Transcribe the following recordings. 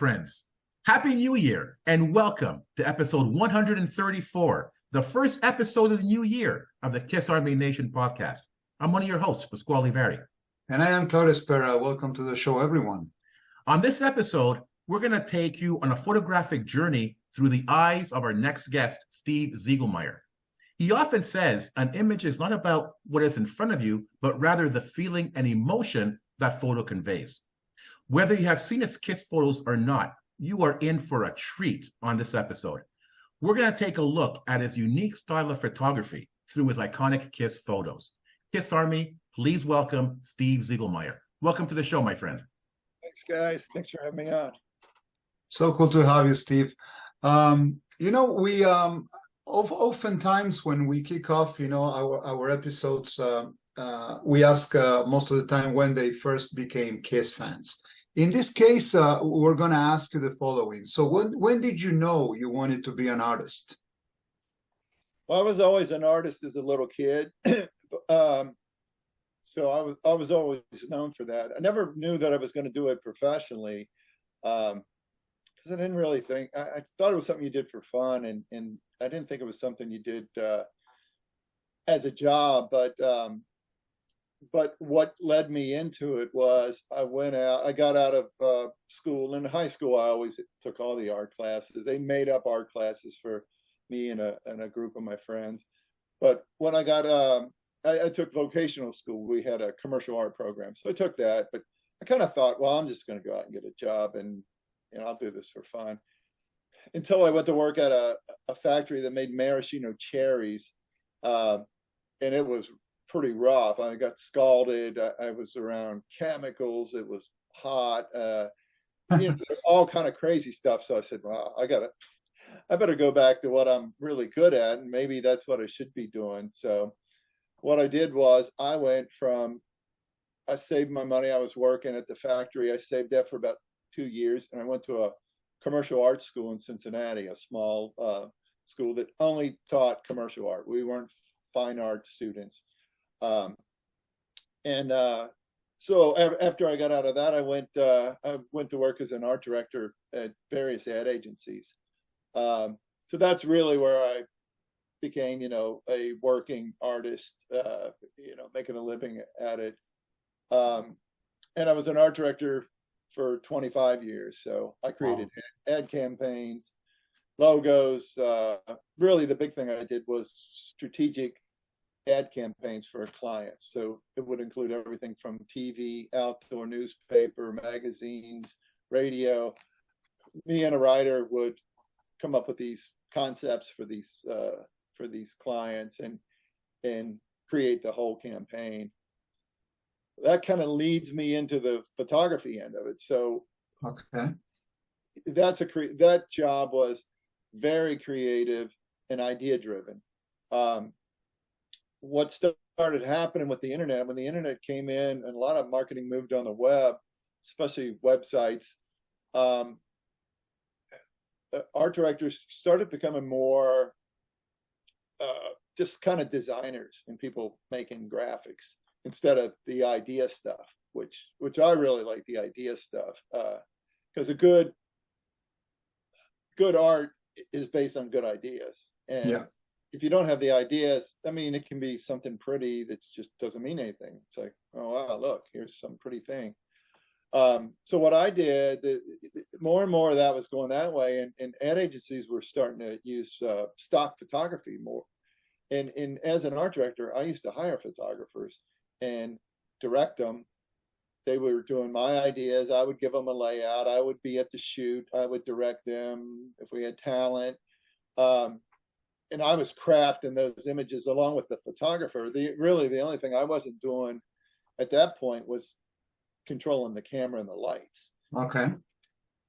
friends. Happy New Year and welcome to episode 134, the first episode of the new year of the Kiss Army Nation podcast. I'm one of your hosts, Pasquale Vari. And I am Claudio Spera. Welcome to the show, everyone. On this episode, we're going to take you on a photographic journey through the eyes of our next guest, Steve Ziegelmeyer. He often says an image is not about what is in front of you, but rather the feeling and emotion that photo conveys. Whether you have seen his Kiss photos or not, you are in for a treat on this episode. We're going to take a look at his unique style of photography through his iconic Kiss photos. Kiss Army, please welcome Steve Ziegelmeyer. Welcome to the show, my friend. Thanks, guys. Thanks for having me on. So cool to have you, Steve. We oftentimes when we kick off, our episodes, we ask most of the time when they first became Kiss fans. In this case, we're going to ask you the following. So when did you know you wanted to be an artist? Well, I was always an artist as a little kid. So I was always known for that. I never knew that I was going to do it professionally because I didn't really think, I thought it was something you did for fun, and I didn't think it was something you did as a job. But what led me into it was I got out of school. In high school, I always took all the art classes. They made up art classes for me and a group of my friends. But when I got, I took vocational school. We had a commercial art program. So I took that, but I kind of thought, well, I'm just going to go out and get a job and I'll do this for fun. Until I went to work at a factory that made maraschino cherries. And it was pretty rough. I got scalded. I was around chemicals. It was hot. All kind of crazy stuff. So I said, well, I better go back to what I'm really good at, and maybe that's what I should be doing. So what I did was I saved my money. I was working at the factory. I saved that for about 2 years, and I went to a commercial art school in Cincinnati, a small school that only taught commercial art. We weren't fine art students. So after I got out of that, I went to work as an art director at various ad agencies. So that's really where I became, a working artist, making a living at it. And I was an art director for 25 years. So I created ad campaigns, logos. Really, the big thing I did was strategic ad campaigns for clients. So it would include everything from TV, outdoor newspaper, magazines, radio. Me and a writer would come up with these concepts for these clients and create the whole campaign. That kind of leads me into the photography end of it. So okay, that job was very creative and idea driven. What started happening with the internet, when the internet came in and a lot of marketing moved on the web, especially websites, art directors started becoming more just kind of designers and people making graphics instead of the idea stuff, which I really like the idea stuff, because a good art is based on good ideas. And yeah. If you don't have the ideas, it can be something pretty that just doesn't mean anything. It's like, oh, wow, look, here's some pretty thing. So what I did, more and more of that was going that way, and ad agencies were starting to use stock photography more. And as an art director, I used to hire photographers and direct them. They were doing my ideas. I would give them a layout. I would be at the shoot. I would direct them if we had talent. And I was crafting those images along with the photographer. The only thing I wasn't doing at that point was controlling the camera and the lights. Okay.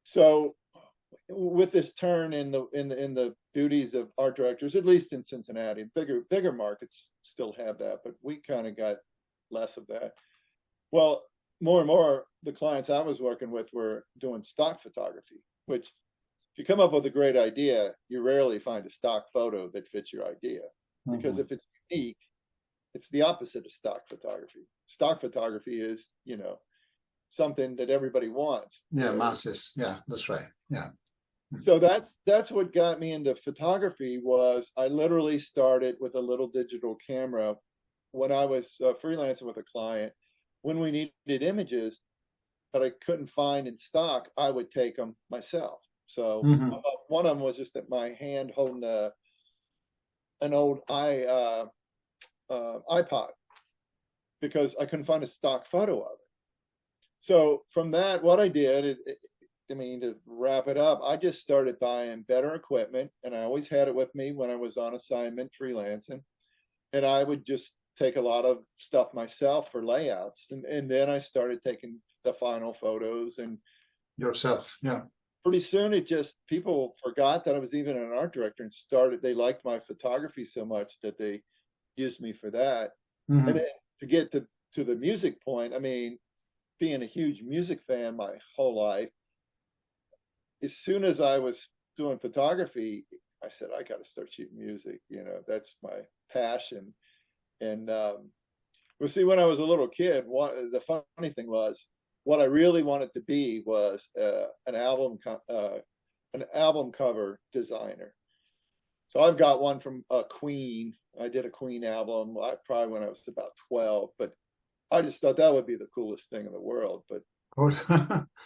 So with this turn in the duties of art directors, at least in Cincinnati, bigger markets still have that, but we kind of got less of that. Well, more and more the clients I was working with were doing stock photography, which if you come up with a great idea, you rarely find a stock photo that fits your idea. Because if it's unique, it's the opposite of stock photography. Stock photography is, something that everybody wants. Yeah, masses. Yeah, that's right. Yeah. So that's what got me into photography. Was I literally started with a little digital camera when I was freelancing with a client. When we needed images that I couldn't find in stock, I would take them myself. So one of them was just at my hand holding an old iPod, because I couldn't find a stock photo of it. So from that, what I did, to wrap it up, I just started buying better equipment, and I always had it with me when I was on assignment freelancing. And I would just take a lot of stuff myself for layouts. And then I started taking the final photos. And yourself, yeah. Pretty soon people forgot that I was even an art director, and they liked my photography so much that they used me for that. And then to get to the music point, I mean, being a huge music fan my whole life, as soon as I was doing photography, I said, I got to start shooting music. That's my passion. And see, when I was a little kid, the funny thing was, what I really wanted to be was an album cover designer. So I've got one from Queen. I did a Queen album probably when I was about 12, but I just thought that would be the coolest thing in the world. But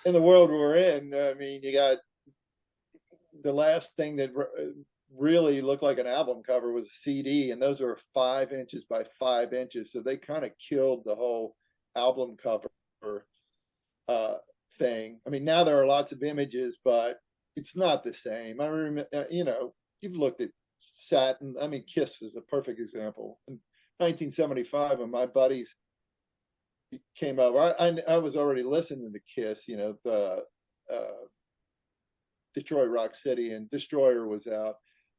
in the world we're in, I mean, you got the last thing that really looked like an album cover was a CD, and those are 5 inches by 5 inches. So they kind of killed the whole album cover thing. I mean, now there are lots of images, but it's not the same. I remember, you've looked at Satin. I mean, Kiss is a perfect example. In 1975, when my buddies came over, I was already listening to Kiss, the Detroit Rock City, and Destroyer was out.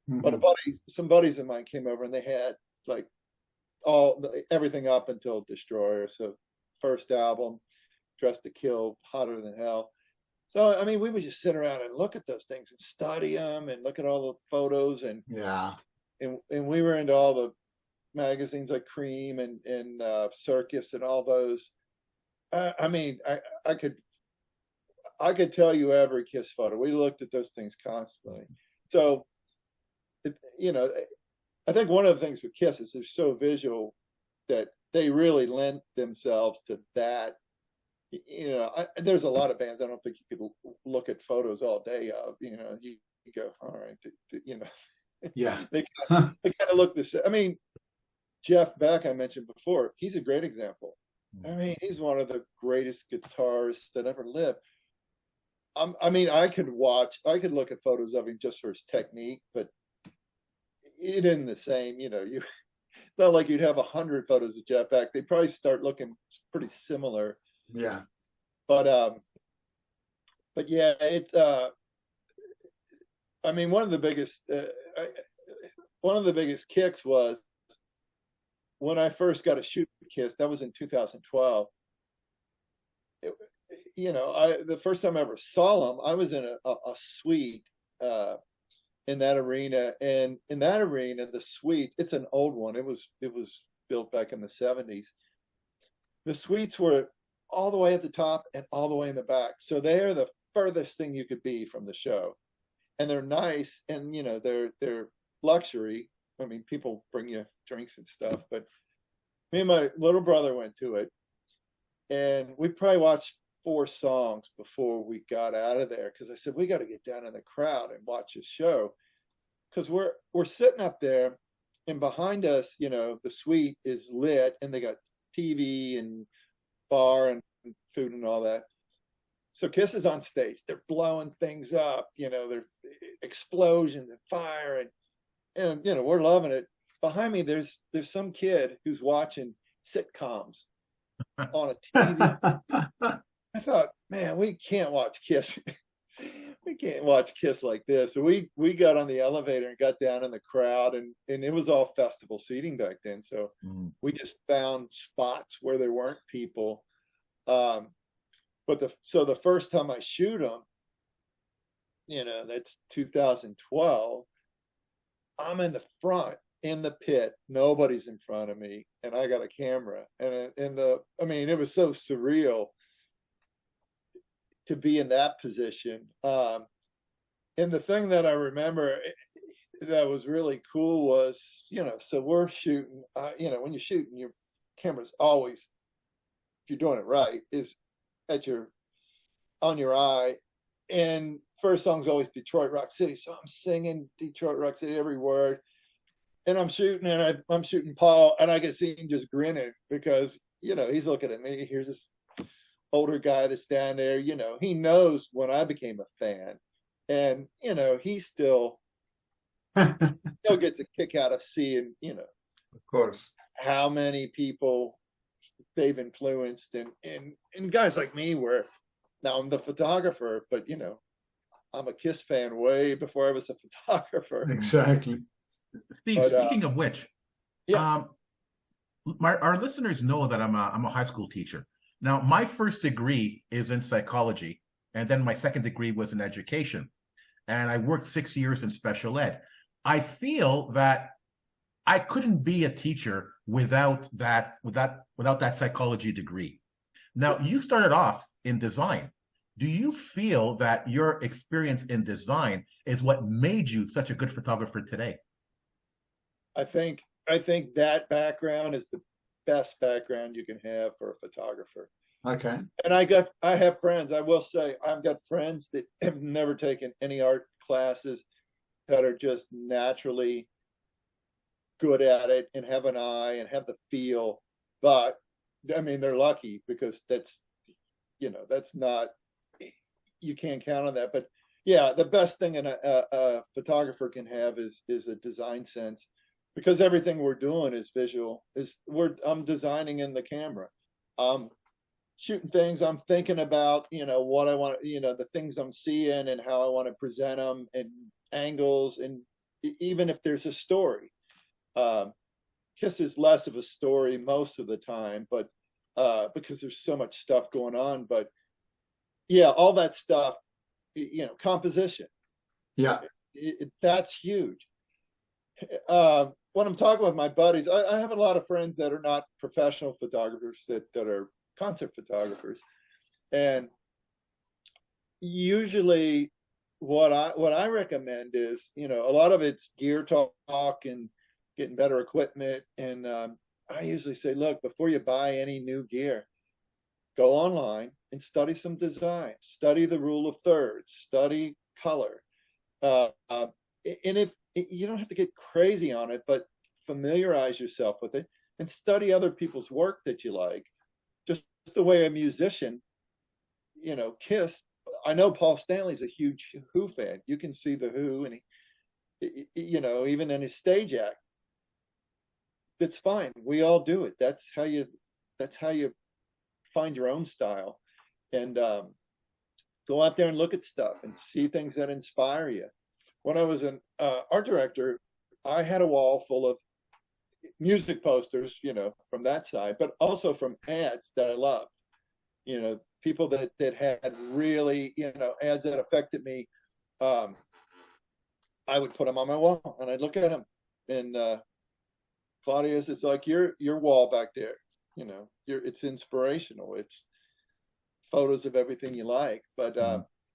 But some buddies of mine came over, and they had like everything up until Destroyer. So first album, Dressed to Kill, Hotter Than Hell. So I mean, we would just sit around and look at those things and study them and look at all the photos, and we were into all the magazines like Cream and Circus and all those. I mean, I could tell you every Kiss photo. We looked at those things constantly. So, I think one of the things with Kiss is they're so visual that they really lend themselves to that. There's a lot of bands I don't think you could look at photos all day of. You go, all right, yeah. they kind of look the same. I mean, Jeff Beck, I mentioned before, he's a great example. I mean, he's one of the greatest guitarists that ever lived. I mean, I could look at photos of him just for his technique, but it isn't the same. It's not like you'd have 100 photos of Jeff Beck. They probably start looking pretty similar. Yeah. But yeah, it's I mean, one of the biggest kicks was when I first got a shoot Kiss. That was in 2012. The first time I ever saw them, I was in a suite in that arena, and in that arena, the suite, it's an old one. It was built back in the 70s. The suites were all the way at the top and all the way in the back. So they're the furthest thing you could be from the show. And they're nice, and they're luxury. I mean, people bring you drinks and stuff, but me and my little brother went to it, and we probably watched 4 songs before we got out of there, because I said, we got to get down in the crowd and watch this show, because we're sitting up there, and behind us, the suite is lit, and they got TV and bar and food and all that. So Kiss is on stage. They're blowing things up, they're explosions and fire, and we're loving it. Behind me, there's some kid who's watching sitcoms on a TV. I thought, man, we can't watch Kiss. We can't watch Kiss like this. So we got on the elevator and got down in the crowd, and it was all festival seating back then. So we just found spots where there weren't people. But the first time I shoot them, that's 2012. I'm in the front, in the pit. Nobody's in front of me, and I got a camera. And it was so surreal. to be in that position. And the thing that I remember that was really cool was, so we're shooting, when you're shooting, your camera's always, if you're doing it right, is on your eye. And first song's always Detroit Rock City. So I'm singing Detroit Rock City every word. And I'm shooting, and I'm shooting Paul, and I can see him just grinning because, he's looking at me. Here's this older guy that's down there, he knows when I became a fan. And, he still gets a kick out of seeing, of course, how many people they've influenced. And guys like me, where now I'm the photographer, but, I'm a Kiss fan way before I was a photographer. Exactly. Steve, speaking of which, yeah. Our listeners know that I'm a high school teacher. Now, my first degree is in psychology, and then my second degree was in education. And I worked 6 years in special ed. I feel that I couldn't be a teacher without that psychology degree. Now, you started off in design. Do you feel that your experience in design is what made you such a good photographer today? I think that background is the best background you can have for a photographer. Okay. And I have friends, I will say, I've got friends that have never taken any art classes that are just naturally good at it and have an eye and have the feel. But I mean, they're lucky because that's not, you can't count on that. But yeah, the best thing a photographer can have is a design sense, because everything we're doing is visual. I'm designing in the camera. Shooting things, I'm thinking about, what I want, the things I'm seeing and how I want to present them and angles. And even if there's a story, Kiss is less of a story most of the time, but because there's so much stuff going on. But yeah, all that stuff, composition. Yeah. That's huge. When I'm talking with my buddies, I have a lot of friends that are not professional photographers that are concert photographers, and usually what I recommend is, a lot of it's gear talk and getting better equipment. And I usually say, look, before you buy any new gear, go online and study some design, study the rule of thirds, study color. And if you don't have to get crazy on it, but familiarize yourself with it and study other people's work that you like. Just the way a musician, Kiss. I know Paul Stanley's a huge Who fan. You can see the Who, and he, even in his stage act, that's fine. We all do it. That's how you find your own style, and go out there and look at stuff and see things that inspire you. When I was an art director, I had a wall full of music posters, from that side, but also from ads that I loved. People that had really, ads that affected me. I would put them on my wall and I'd look at them. And Claudius, it's like your wall back there. It's inspirational. It's photos of everything you like. But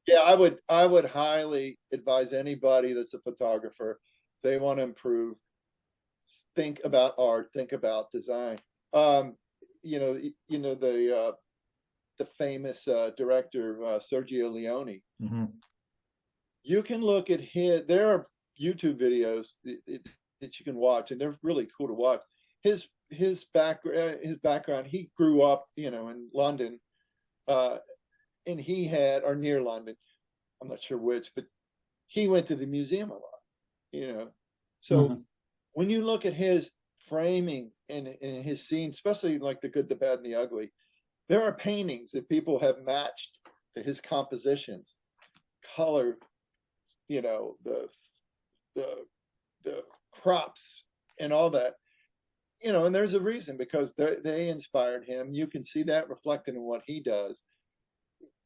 yeah, I would highly advise anybody that's a photographer, if they want to improve, think about art, think about design. The famous director Sergio Leone. Mm-hmm. You can look at there are YouTube videos that you can watch, and they're really cool to watch. His background, he grew up, in London, and he had, or near London, I'm not sure which, but he went to the museum a lot, So when you look at his framing and his scenes, especially like The Good, the Bad, and the Ugly, there are paintings that people have matched to his compositions, color, the crops and all that, and there's a reason, because they inspired him. You can see that reflected in what he does.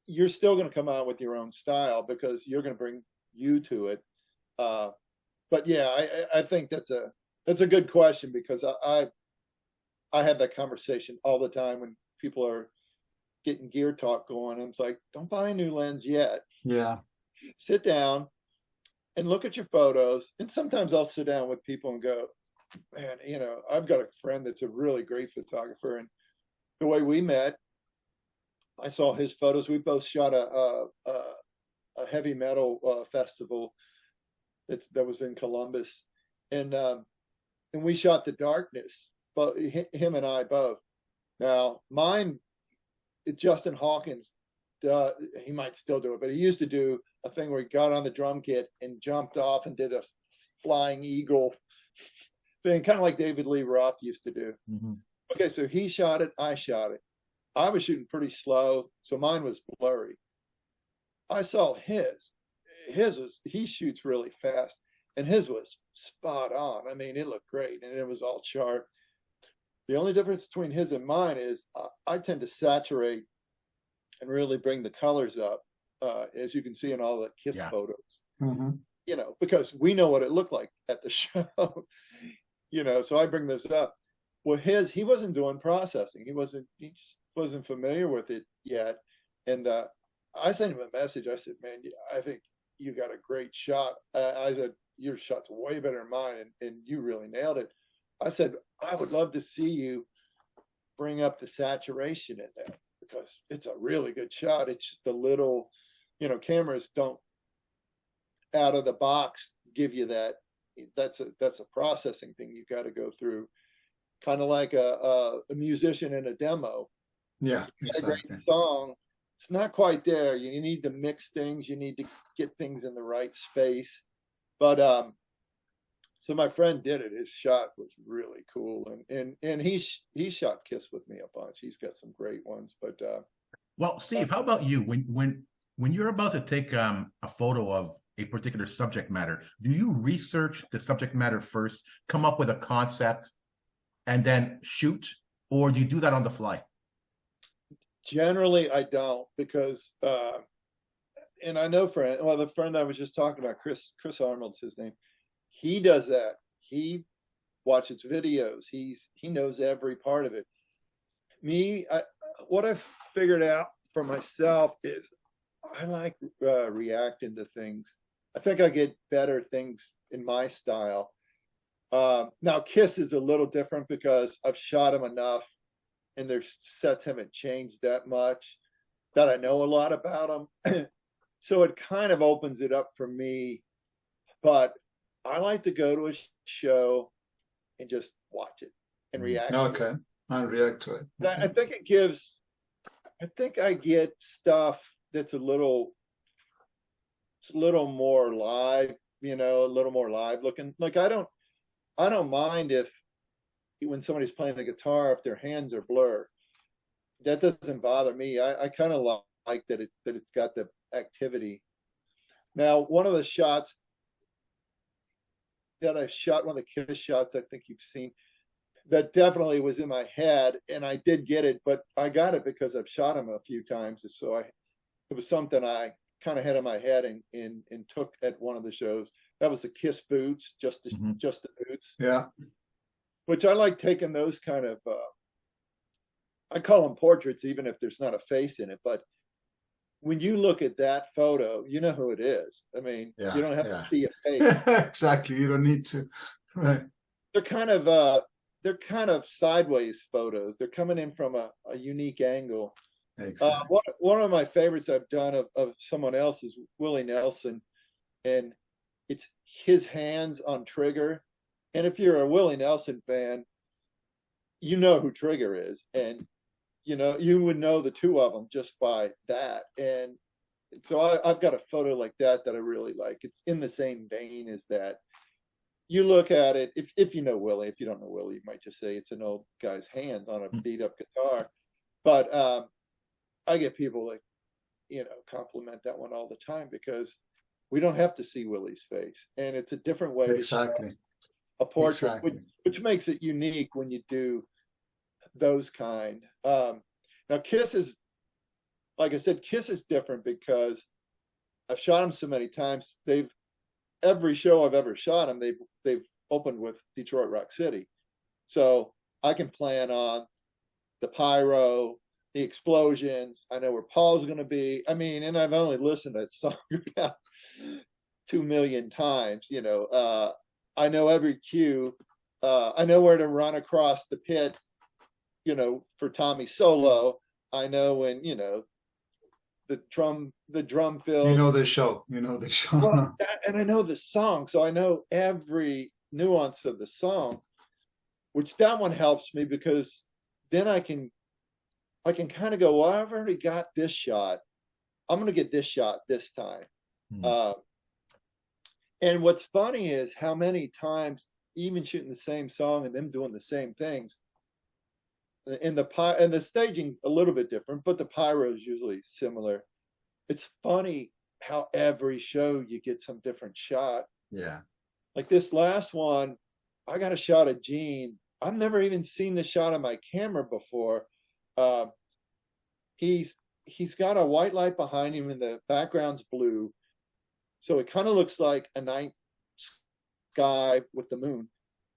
You're still going to come out with your own style because you're going to bring you to it. But yeah, I think that's a good question, because I have that conversation all the time when people are getting gear talk going. I was like, don't buy a new lens yet. Yeah. Sit down and look at your photos. And sometimes I'll sit down with people and go, man, you know, I've got a friend that's a really great photographer. And the way we met, I saw his photos. We both shot a heavy metal festival that was in Columbus. And we shot the darkness, but him and I both. Now, mine, Justin Hawkins, he might still do it, but he used to do a thing where he got on the drum kit and jumped off and did a flying eagle thing, kind of like David Lee Roth used to do. Mm-hmm. Okay, so he shot it, I shot it. I was shooting pretty slow, so mine was blurry. I saw his was, he shoots really fast, and his was spot on. I mean, it looked great, and it was all sharp. The only difference between his and mine is I tend to saturate and really bring the colors up, as you can see in all the Kiss photos. Mm-hmm. You know, because we know what it looked like at the show. You know, so I bring this up. Well, he wasn't doing processing. He just wasn't familiar with it yet. And I sent him a message. I said, man, I think you got a great shot. I said, your shot's way better than mine, and you really nailed it. I said, I would love to see you bring up the saturation in there, because it's a really good shot. It's just a little, you know, cameras don't out of the box give you that. That's a processing thing you've got to go through, kind of like a musician in a demo. Yeah, exactly. A great song, it's not quite there. You need to mix things. You need to get things in the right space. But so my friend did it. His shot was really cool, and he shot Kiss with me a bunch. He's got some great ones. But well, Steve, how about you? When you're about to take a photo of a particular subject matter, do you research the subject matter first, come up with a concept, and then shoot, or do you do that on the fly? Generally, I don't, because and I know the friend I was just talking about, Chris Arnold's his name. He does that. He watches videos. He knows every part of it. Me, what I've figured out for myself is I like reacting to things. I think I get better things in my style. Now, Kiss is a little different because I've shot him enough, and their sets haven't changed that much that I know a lot about them. So it kind of opens it up for me. But I like to go to a show and just watch it and react. Okay, and react to it. Okay. I think I get stuff that's a little more live, you know, a little more live looking. Like I don't mind when somebody's playing the guitar, if their hands are blurred. That doesn't bother me. I kind of like that it's got the activity. Now, one of the shots that I shot, one of the Kiss shots I think you've seen, that definitely was in my head, and I did get it, but I got it because I've shot him a few times. So it was something I kind of had in my head and took at one of the shows. That was the Kiss boots, just the boots. Yeah. Which I like taking those kind of, I call them portraits, even if there's not a face in it. But when you look at that photo, you know who it is. I mean, you don't have to see a face. Exactly. You don't need to. Right. They're kind of sideways photos. They're coming in from a unique angle. Exactly. One of my favorites I've done of someone else is Willie Nelson, and it's his hands on trigger. And if you're a Willie Nelson fan, you know who Trigger is, and you know you would know the two of them just by that. And so I've got a photo like that I really like. It's in the same vein as that. You look at it, if you know Willie. If you don't know Willie, you might just say it's an old guy's hands on a beat up guitar. But I get people like, you know, compliment that one all the time, because we don't have to see Willie's face, and it's a different way Exactly. to show a portrait, Exactly. which makes it unique when you do those kind. Now, Kiss is, like I said, Kiss is different because I've shot them so many times. Every show I've ever shot them, they've opened with Detroit Rock City, so I can plan on the pyro, the explosions. I know where Paul's going to be. I mean, and I've only listened to that song about 2 million times. You know, I know every cue. I know where to run across the pit, you know, for Tommy's solo. I know when, you know, the drum fills. You know the show. You know the show. Well, and I know the song, so I know every nuance of the song, which that one helps me because then I can kind of go, well, I've already got this shot. I'm going to get this shot this time. And what's funny is how many times, even shooting the same song and them doing the same things, and the staging's a little bit different, but the pyro is usually similar. It's funny how every show you get some different shot. Yeah. Like this last one, I got a shot of Gene. I've never even seen the shot on my camera before. He's got a white light behind him and the background's blue. So it kind of looks like a night sky with the moon.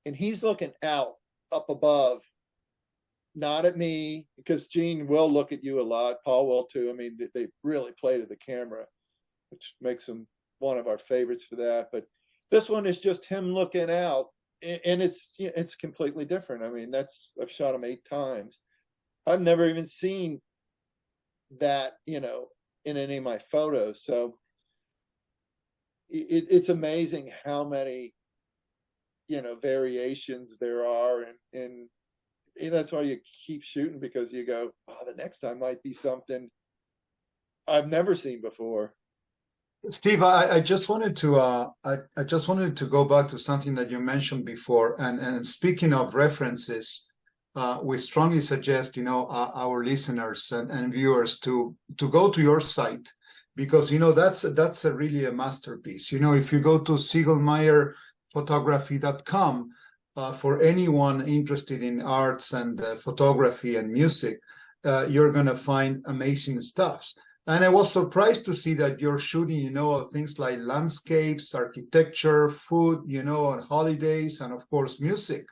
And he's looking out up above, not at me, because Gene will look at you a lot. Paul will too. I mean, they really play to the camera, which makes him one of our favorites for that. But this one is just him looking out, and it's completely different. I mean, I've shot him 8 times. I've never even seen that, you know, in any of my photos. So it's amazing how many, you know, variations there are, and that's why you keep shooting, because you go, oh, the next time might be something I've never seen before. Steve, I just wanted to I just wanted to go back to something that you mentioned before, and speaking of references, we strongly suggest, you know, our listeners and viewers to go to your site, because, you know, that's really a masterpiece. You know, if you go to ZiegelmeyerPhotography.com, for anyone interested in arts and photography and music, you're going to find amazing stuff. And I was surprised to see that you're shooting, you know, things like landscapes, architecture, food, you know, on holidays, and of course, music.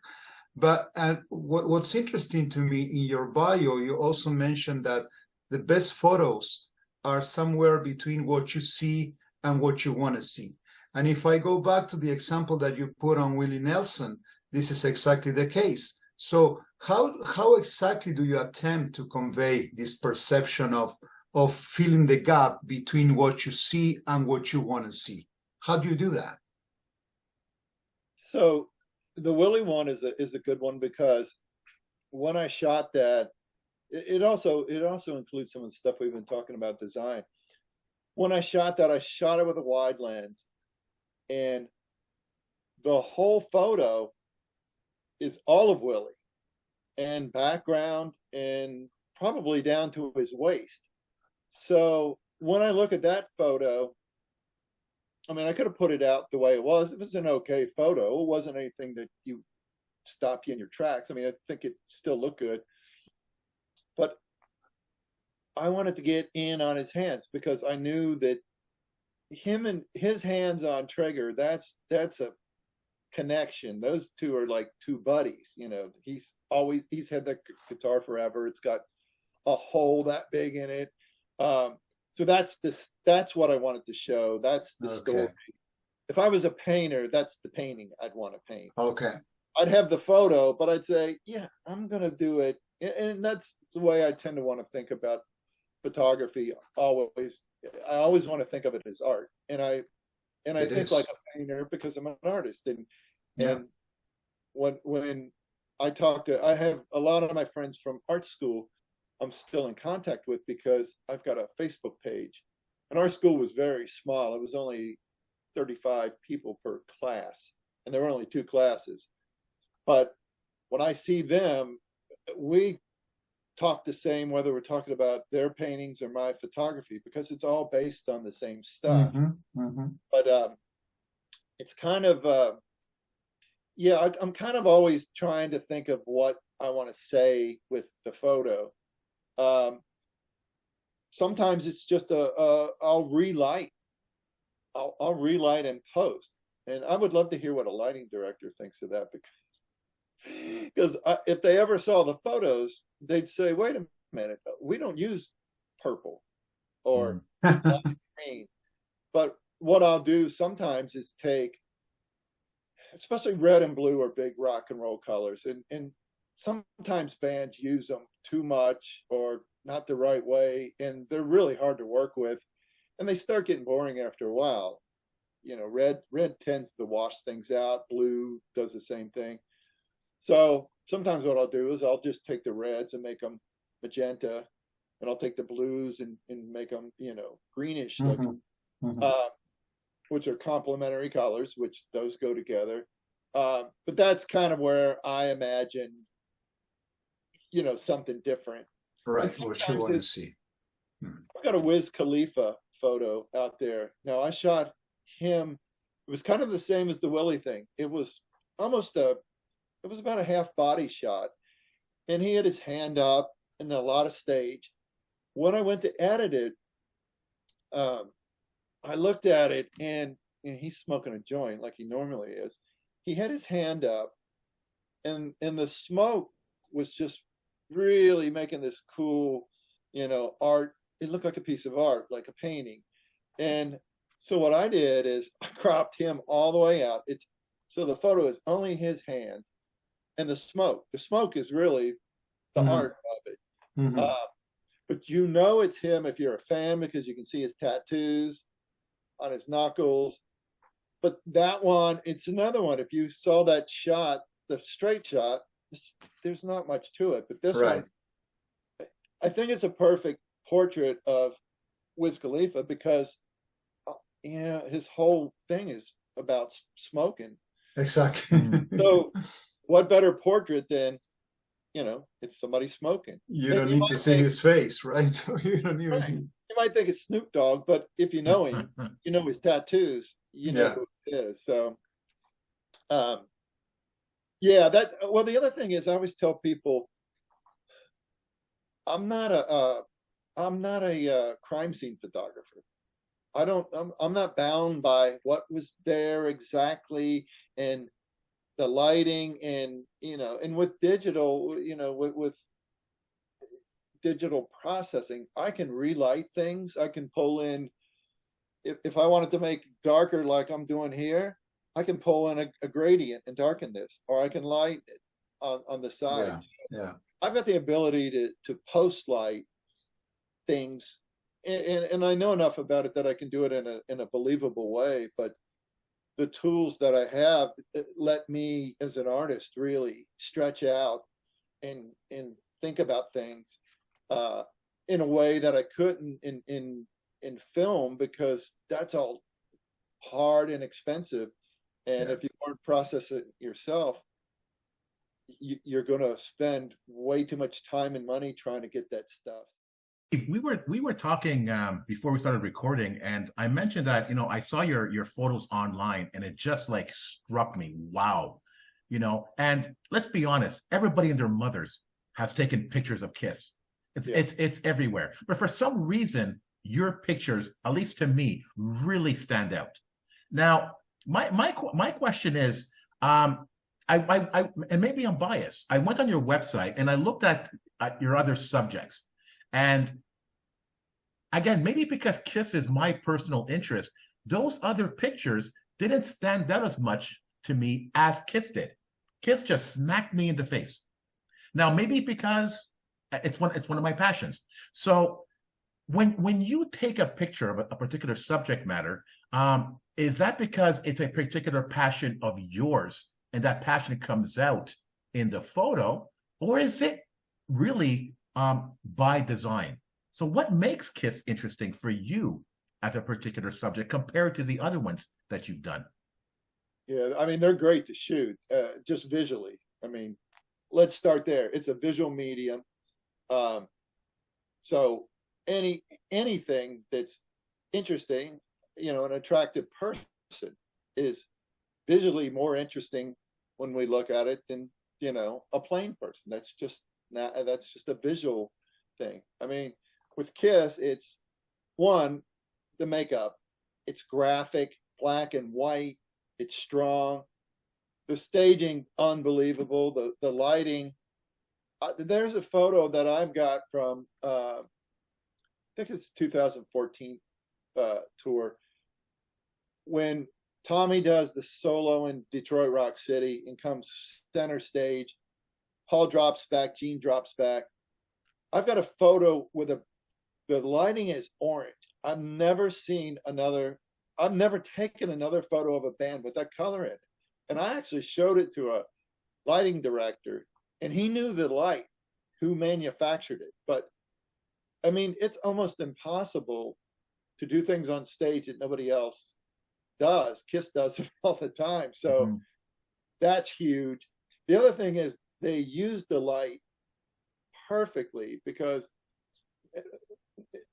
But what's interesting to me in your bio, you also mentioned that the best photos are somewhere between what you see and what you want to see. And if I go back to the example that you put on Willie Nelson, this is exactly the case. So how exactly do you attempt to convey this perception of filling the gap between what you see and what you want to see? How do you do that? So the Willie one is a good one, because when I shot that, it also includes some of the stuff we've been talking about, design. When I shot that, I shot it with a wide lens, and the whole photo is all of Willie, and background, and probably down to his waist. So when I look at that photo, I mean, I could have put it out the way it was. It was an okay photo. It wasn't anything that you stop you in your tracks. I mean, I think it still looked good, but I wanted to get in on his hands, because I knew that him and his hands on trigger, that's a connection. Those two are like two buddies. You know, he's had that guitar forever. It's got a hole that big in it. So that's what I wanted to show. That's the story. If I was a painter, that's the painting I'd want to paint. Okay. I'd have the photo, but I'd say, yeah, I'm going to do it. And that's the way I tend to want to think about photography. Always. I always want to think of it as art. And I think like a painter, because I'm an artist. And when I have a lot of my friends from art school I'm still in contact with, because I've got a Facebook page, and our school was very small. It was only 35 people per class, and there were only 2 classes. But when I see them, we talk the same, whether we're talking about their paintings or my photography, because it's all based on the same stuff. But it's kind of, I'm kind of always trying to think of what I want to say with the photo. Sometimes it's just I'll relight and post, and I would love to hear what a lighting director thinks of that, because if they ever saw the photos, they'd say, wait a minute, we don't use purple or green. But what I'll do sometimes is take, especially red and blue are big rock and roll colors, and sometimes bands use them too much or not the right way, and they're really hard to work with, and they start getting boring after a while. Red tends to wash things out. Blue does the same thing. So sometimes what I'll do is I'll just take the reds and make them magenta, and I'll take the blues and make them, greenish looking, which are complementary colors, which those go together. But that's kind of where I imagine, something different. Right, what you want to see. I've got a Wiz Khalifa photo out there. Now, I shot him. It was kind of the same as the Willie thing. It was about a half body shot, and he had his hand up and a lot of stage. When I went to edit it, I looked at it, and he's smoking a joint like he normally is. He had his hand up, and the smoke was just really making this cool, art. It looked like a piece of art, like a painting. And so what I did is I cropped him all the way out. So the photo is only his hands, and the smoke. The smoke is really the art of it. But it's him if you're a fan, because you can see his tattoos on his knuckles. But that one, it's another one. If you saw that shot, the straight shot, there's not much to it. But this one, I think it's a perfect portrait of Wiz Khalifa, because his whole thing is about smoking. Exactly. So what better portrait than, it's somebody smoking. You don't need to see his face, right? So you don't even need... You might think it's Snoop Dogg, but if you know him, you know his tattoos, who it is. So the other thing is, I always tell people, I'm not a crime scene photographer. I'm not bound by what was there exactly, and the lighting, and and with digital, with digital processing, I can relight things. I can pull in, if I wanted to make darker like I'm doing here, I can pull in a gradient and darken this, or I can light it on the side. Yeah. I've got the ability to post light things, and I know enough about it that I can do it in a believable way. But the tools that I have let me, as an artist, really stretch out and think about things in a way that I couldn't in film, because that's all hard and expensive. And if you weren't processing it yourself, you're going to spend way too much time and money trying to get that stuff. We were talking before we started recording, and I mentioned that I saw your photos online, and it just like struck me. Wow, And let's be honest, everybody and their mothers has taken pictures of Kiss. It's everywhere. But for some reason, your pictures, at least to me, really stand out. Now, my question is, I and maybe I'm biased. I went on your website and I looked at your other subjects. And again, maybe because Kiss is my personal interest, those other pictures didn't stand out as much to me as Kiss did. Kiss just smacked me in the face. Now, maybe because it's one of my passions. So when you take a picture of a particular subject matter, is that because it's a particular passion of yours and that passion comes out in the photo, or is it really by design? So what makes Kiss interesting for you as a particular subject compared to the other ones that you've done? Yeah, I mean, they're great to shoot, just visually. I mean, let's start there. It's a visual medium. So anything that's interesting, an attractive person is visually more interesting when we look at it than, a plain person. That's just a visual thing. I mean, with Kiss, it's one, the makeup. It's graphic, black and white. It's strong. The staging, unbelievable. The lighting, there's a photo that I've got from I think it's 2014 tour, when Tommy does the solo in Detroit Rock City and comes center stage. Paul drops back, Gene drops back. I've got a photo with the lighting is orange. I've never taken another photo of a band with that color in it. And I actually showed it to a lighting director, and he knew the light, who manufactured it. But I mean, it's almost impossible to do things on stage that nobody else does. Kiss does it all the time. So that's huge. The other thing is they use the light perfectly, because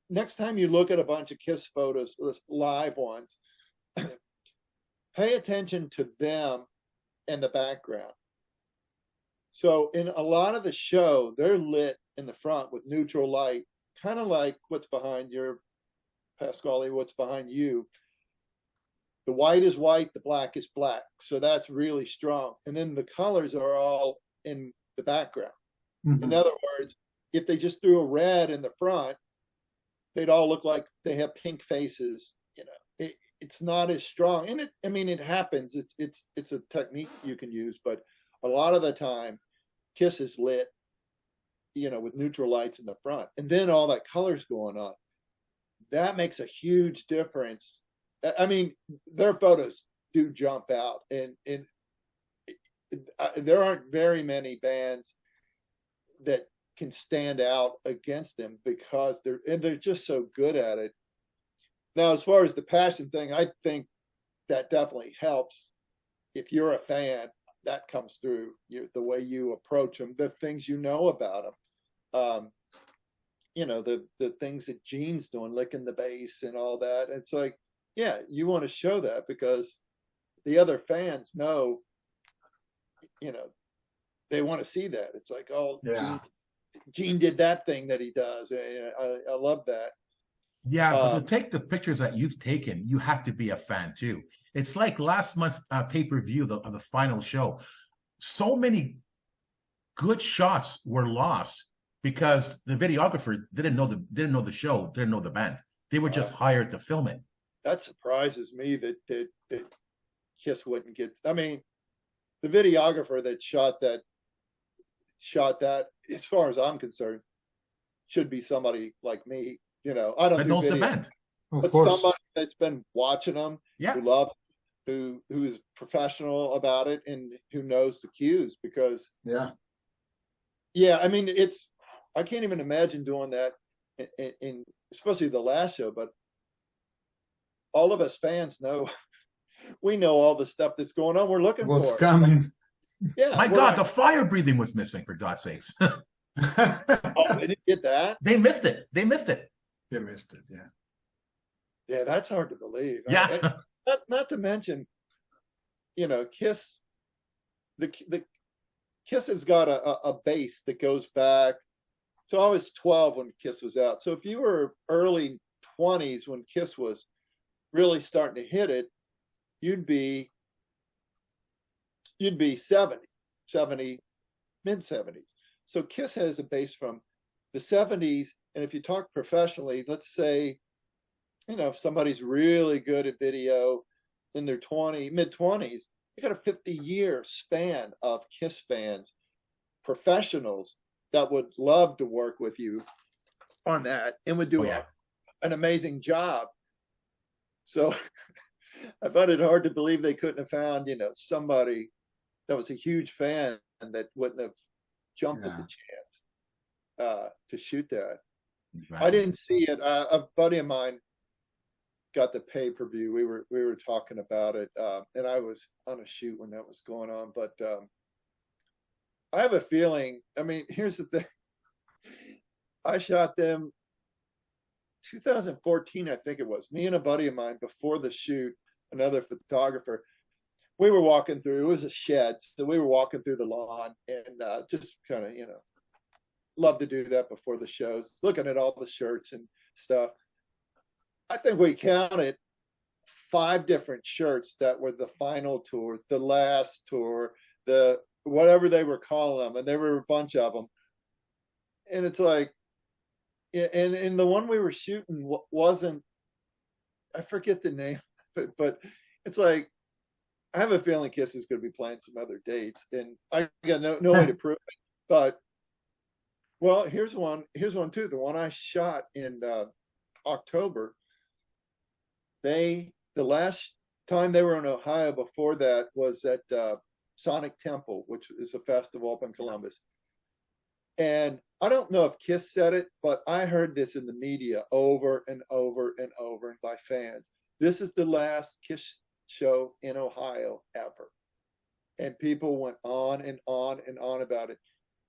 next time you look at a bunch of Kiss photos, live ones, pay attention to them and the background. So in a lot of the show, they're lit in the front with neutral light, kind of like what's behind your Pasquale, what's behind you. The white is white, the black is black. So that's really strong. And then the colors are all in the background. Mm-hmm. In other words, if they just threw a red in the front, they'd all look like they have pink faces. You know, it's not as strong. And it happens. It's a technique you can use, but a lot of the time, Kiss is lit, you know, with neutral lights in the front, and then all that color's going on. That makes a huge difference. I mean, their photos do jump out, and there aren't very many bands that can stand out against them, because they're just so good at it. Now, as far as the passion thing, I think that definitely helps. If you're a fan, that comes through the way you approach them, the things you know about them. You know, the things that Gene's doing, licking the bass and all that. It's like, yeah, you want to show that, because the other fans know, you know, they want to see that. It's like, oh, yeah, Gene did that thing that he does. I love that. Yeah, but to take the pictures that you've taken, you have to be a fan too. It's like last month's pay-per-view of the final show. So many good shots were lost because the videographer didn't know the show, didn't know the band. They were just hired to film it. That surprises me that Kiss wouldn't get. I mean, the videographer that shot that, as far as I'm concerned, should be somebody like me. You know, I don't do knows video, the band, but somebody that's been watching them, yeah, who loves, who is professional about it, and who knows the cues. Because yeah, I mean, I can't even imagine doing that in especially the last show. But all of us fans know, we know all the stuff that's going on. We're looking for what's coming. Yeah, my God, the fire breathing was missing, for God's sakes. Oh, they didn't get that. They missed it. They missed it. Yeah. Yeah, that's hard to believe. Yeah. Not to mention, you know, Kiss. The Kiss has got a base that goes back. So I was 12 when Kiss was out. So if you were early 20s when Kiss was really starting to hit it, you'd be 70, mid 70s. So Kiss has a base from the 70s. And if you talk professionally, let's say, you know, if somebody's really good at video in their mid 20s, you got a 50-year span of Kiss fans, professionals that would love to work with you on that and would do an amazing job. So I find it hard to believe they couldn't have found, you know, somebody that was a huge fan and that wouldn't have jumped at the chance to shoot that. Exactly. I didn't see it. A buddy of mine got the pay-per-view. We were talking about it, and I was on a shoot when that was going on. But I have a feeling. I mean, here's the thing. I shot them 2014, I think it was. Me and a buddy of mine before the shoot, another photographer. We were walking through. It was a shed, so we were walking through the lawn and just kind of, you know, love to do that before the shows, looking at all the shirts and stuff. I think we counted 5 different shirts that were the final tour, the last tour, the whatever they were calling them, and there were a bunch of them, and it's like, and the one we were shooting wasn't, I forget the name, but it's like, I have a feeling Kiss is going to be playing some other dates, and I got no way to prove it. But well, here's one too. The one I shot in October. The last time they were in Ohio before that was at Sonic Temple, which is a festival up in Columbus. And I don't know if Kiss said it, but I heard this in the media over and over and over and by fans. This is the last Kiss show in Ohio ever. And people went on and on and on about it.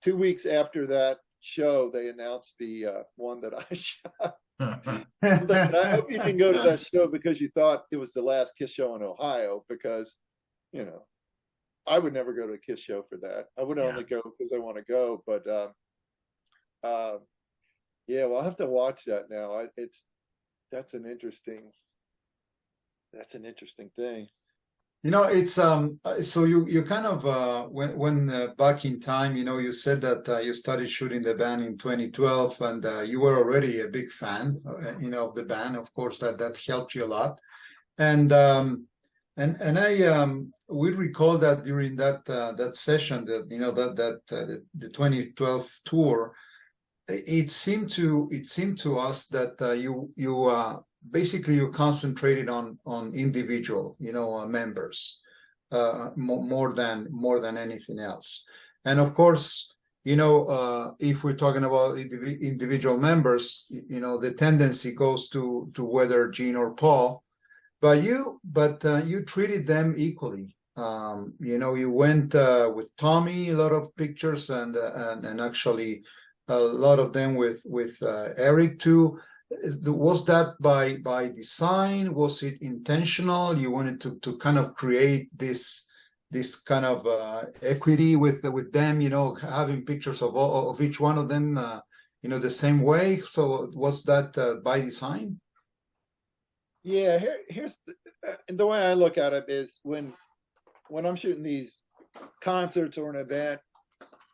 2 weeks after that show, they announced the one that I shot. I hope you didn't go to that show because you thought it was the last Kiss show in Ohio, because, you know, I would never go to a Kiss show for that. I would only go because I want to go. But yeah, well, I'll have to watch that now. That's an interesting thing. You know, it's so you kind of when back in time, you know, you said that you started shooting the band in 2012, and you were already a big fan, you know, of the band. Of course, that helped you a lot. And we recall that during that session, that, you know, the 2012 tour, it seemed to us that you basically you concentrated on individual, you know, members more than anything else. And of course, you know, if we're talking about individual members, you know, the tendency goes to whether Gene or Paul, but you treated them equally. You know, you went with Tommy, a lot of pictures, and actually a lot of them with Eric too. Was that by design? Was it intentional? You wanted to kind of create this kind of equity with them, you know, having pictures of each one of them, you know, the same way. So was that by design? Yeah, here's the way I look at it is when I'm shooting these concerts or an event,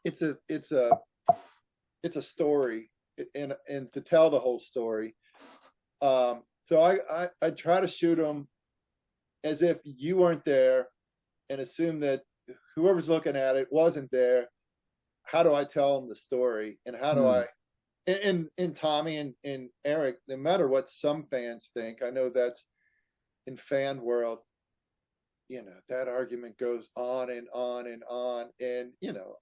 it's a story, and to tell the whole story. So I try to shoot them as if you weren't there, and assume that whoever's looking at it wasn't there. How do I tell them the story, and how do I? And Tommy and Eric, no matter what some fans think, I know that's in fan world, you know, that argument goes on and on and on, and you know,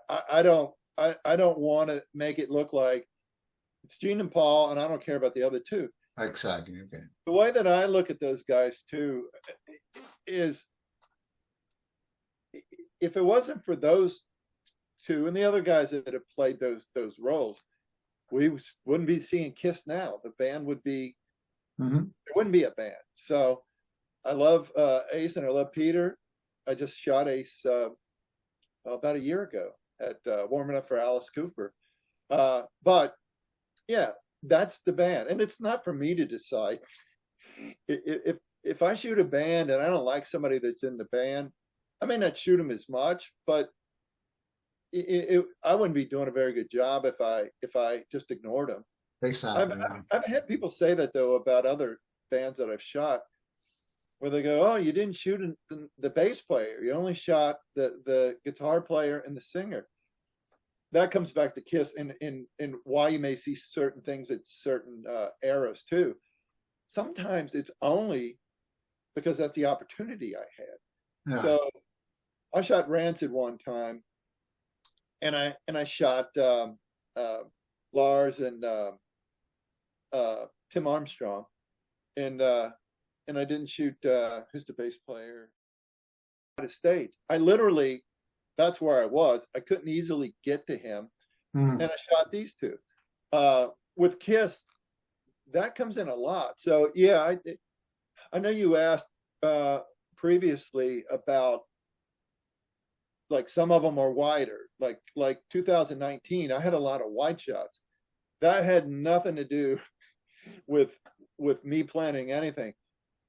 I don't want to make it look like it's Gene and Paul, and I don't care about the other two. Exactly. Okay. The way that I look at those guys too is, if it wasn't for those two and the other guys that have played those roles, we wouldn't be seeing Kiss now. The band would be, there wouldn't be a band. So I love Ace and I love Peter. I just shot Ace about a year ago at Warming Up for Alice Cooper. But yeah, that's the band, and it's not for me to decide. If I shoot a band and I don't like somebody that's in the band, I may not shoot them as much, but I wouldn't be doing a very good job if I just ignored them. Exactly. I've had people say that though about other bands that I've shot, where they go, "Oh, you didn't shoot the bass player. You only shot the guitar player and the singer." That comes back to Kiss and why you may see certain things at certain eras too. Sometimes it's only because that's the opportunity I had. Yeah. So I shot Rancid one time, and I shot Lars and Tim Armstrong, and I didn't shoot who's the bass player out of state. I literally, that's where I was. I couldn't easily get to him, and I shot these two. With Kiss, that comes in a lot. So yeah, I know you asked previously about, like, some of them are wider. Like 2019, I had a lot of wide shots. That had nothing to do with me planning anything.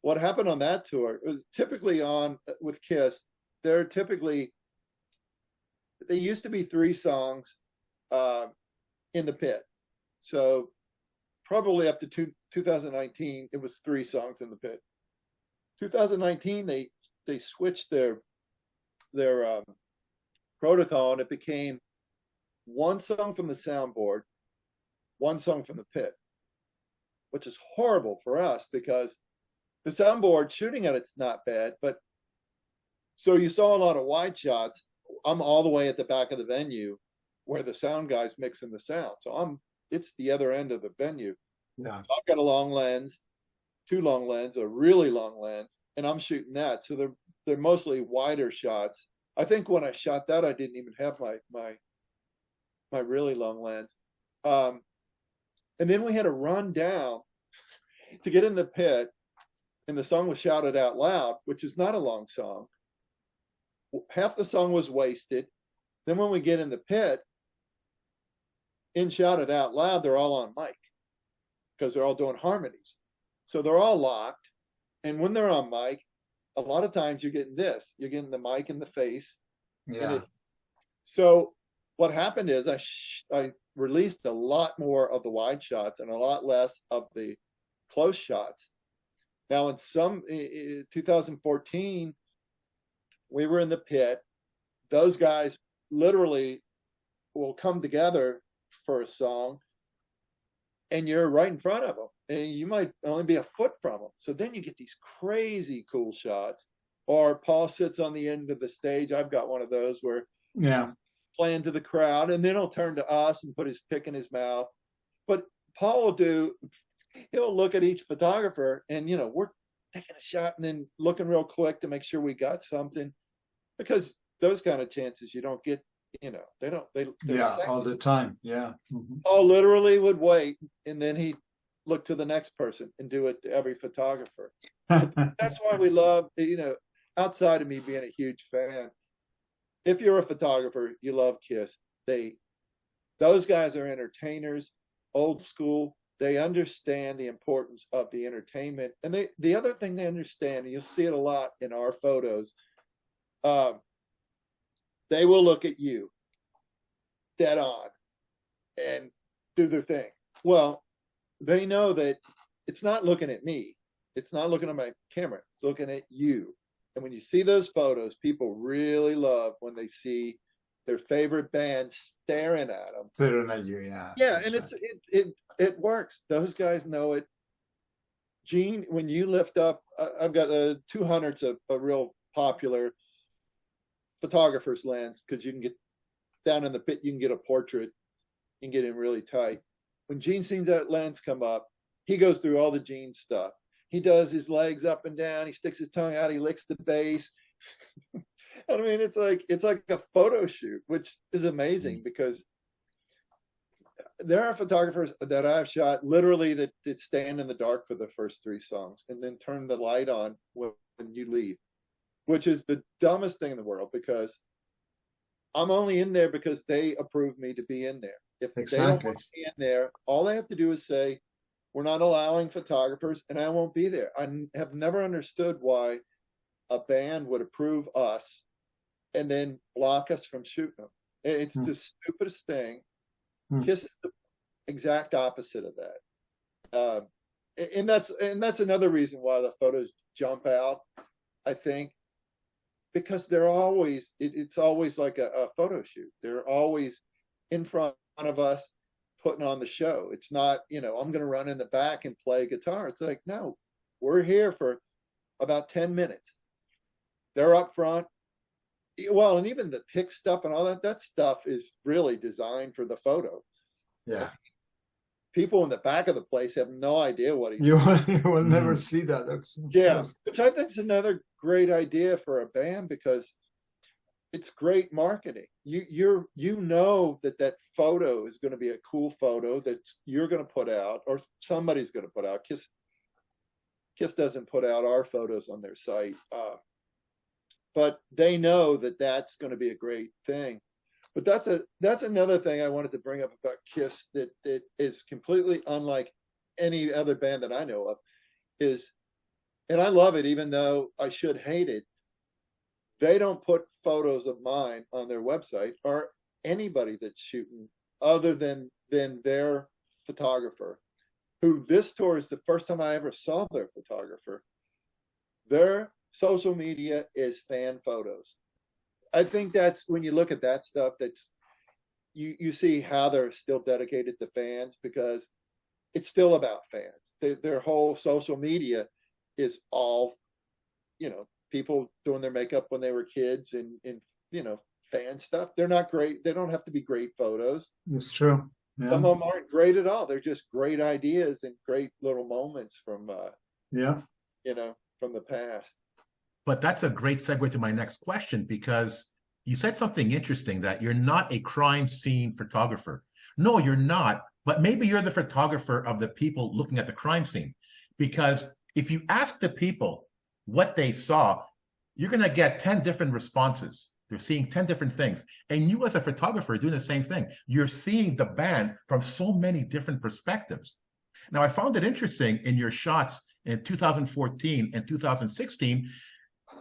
What happened on that tour, typically with Kiss, they used to be 3 songs. in the pit. So probably up to 2019, it was 3 songs in the pit. 2019, they switched their protocol, and it became 1 song from the soundboard, 1 song from the pit, which is horrible for us because the soundboard shooting at it's not bad, but so you saw a lot of wide shots. I'm all the way at the back of the venue where the sound guy's mixing the sound. So it's the other end of the venue. Yeah. So I've got a long lens, 2 long lens, a really long lens, and I'm shooting that. So they're mostly wider shots. I think when I shot that, I didn't even have my really long lens. And then we had to run down to get in the pit, and the song was shouted out loud, which is not a long song. Half the song was wasted. Then when we get in the pit, in shouted out loud, they're all on mic because they're all doing harmonies. So they're all locked. And when they're on mic, a lot of times you're getting this. You're getting the mic in the face. Yeah. So what happened is I released a lot more of the wide shots and a lot less of the close shots. Now in 2014, we were in the pit. Those guys literally will come together for a song, and you're right in front of them, and you might only be a foot from them. So then you get these crazy cool shots. Or Paul sits on the end of the stage. I've got one of those where playing to the crowd, and then he'll turn to us and put his pick in his mouth. But Paul he'll look at each photographer, and we're taking a shot and then looking real quick to make sure we got something, because those kind of chances you don't get. All the time. Yeah. Mm-hmm. Paul literally would wait, and then he'd look to the next person and do it to every photographer. That's why we love, outside of me being a huge fan, if you're a photographer, you love KISS. Those guys are entertainers, old school. They understand the importance of the entertainment. And the other thing they understand, and you'll see it a lot in our photos, they will look at you dead on and do their thing. Well, they know that it's not looking at me. It's not looking at my camera. It's looking at you. And when you see those photos, people really love when they see their favorite band staring at them. Staring at you, yeah. Yeah, and it works. Those guys know it. Gene, when you lift up, I've got 200's a real popular photographer's lens, because you can get down in the pit, you can get a portrait, you can get in really tight. When Gene sees that lens come up, he goes through all the Gene stuff. He does his legs up and down, he sticks his tongue out, he licks the base. I mean, it's like a photo shoot, which is amazing, because there are photographers that I've shot literally that stand in the dark for the first 3 songs and then turn the light on when you leave, which is the dumbest thing in the world, because I'm only in there because they approved me to be in there. If they don't want to be in there, all they have to do is say, we're not allowing photographers, and I won't be there. I have never understood why a band would approve us and then block us from shooting them. It's the stupidest thing. KISS is the exact opposite of that. And that's another reason why the photos jump out, I think, because they're always, it's always like a photo shoot. They're always in front of us putting on the show. It's not, I'm going to run in the back and play guitar. It's like, no, we're here for about 10 minutes. They're up front. Well, and even the pick stuff and all that stuff is really designed for the photo. Yeah. People in the back of the place have no idea what you will never see that. Yeah, which I think is another great idea for a band, because it's great marketing. You know that photo is going to be a cool photo that you're going to put out, or somebody's going to put out. KISS doesn't put out our photos on their site, but they know that that's going to be a great thing. But that's another thing I wanted to bring up about KISS that is completely unlike any other band that I know of, is, and I love it even though I should hate it, they don't put photos of mine on their website, or anybody that's shooting, other than than their photographer, who this tour is the first time I ever saw their photographer. Their social media is fan photos. I think that's when you look at that stuff, that's you see how they're still dedicated to fans, because it's still about fans. Their whole social media is all, people doing their makeup when they were kids and fan stuff. They're not great. They don't have to be great photos. It's true. Yeah. Some of them aren't great at all. They're just great ideas and great little moments from, from the past. But that's a great segue to my next question, because you said something interesting, that you're not a crime scene photographer. No, you're not. But maybe you're the photographer of the people looking at the crime scene. Because if you ask the people what they saw, you're going to get 10 different responses. They're seeing 10 different things. And you as a photographer are doing the same thing. You're seeing the band from so many different perspectives. Now, I found it interesting in your shots in 2014 and 2016,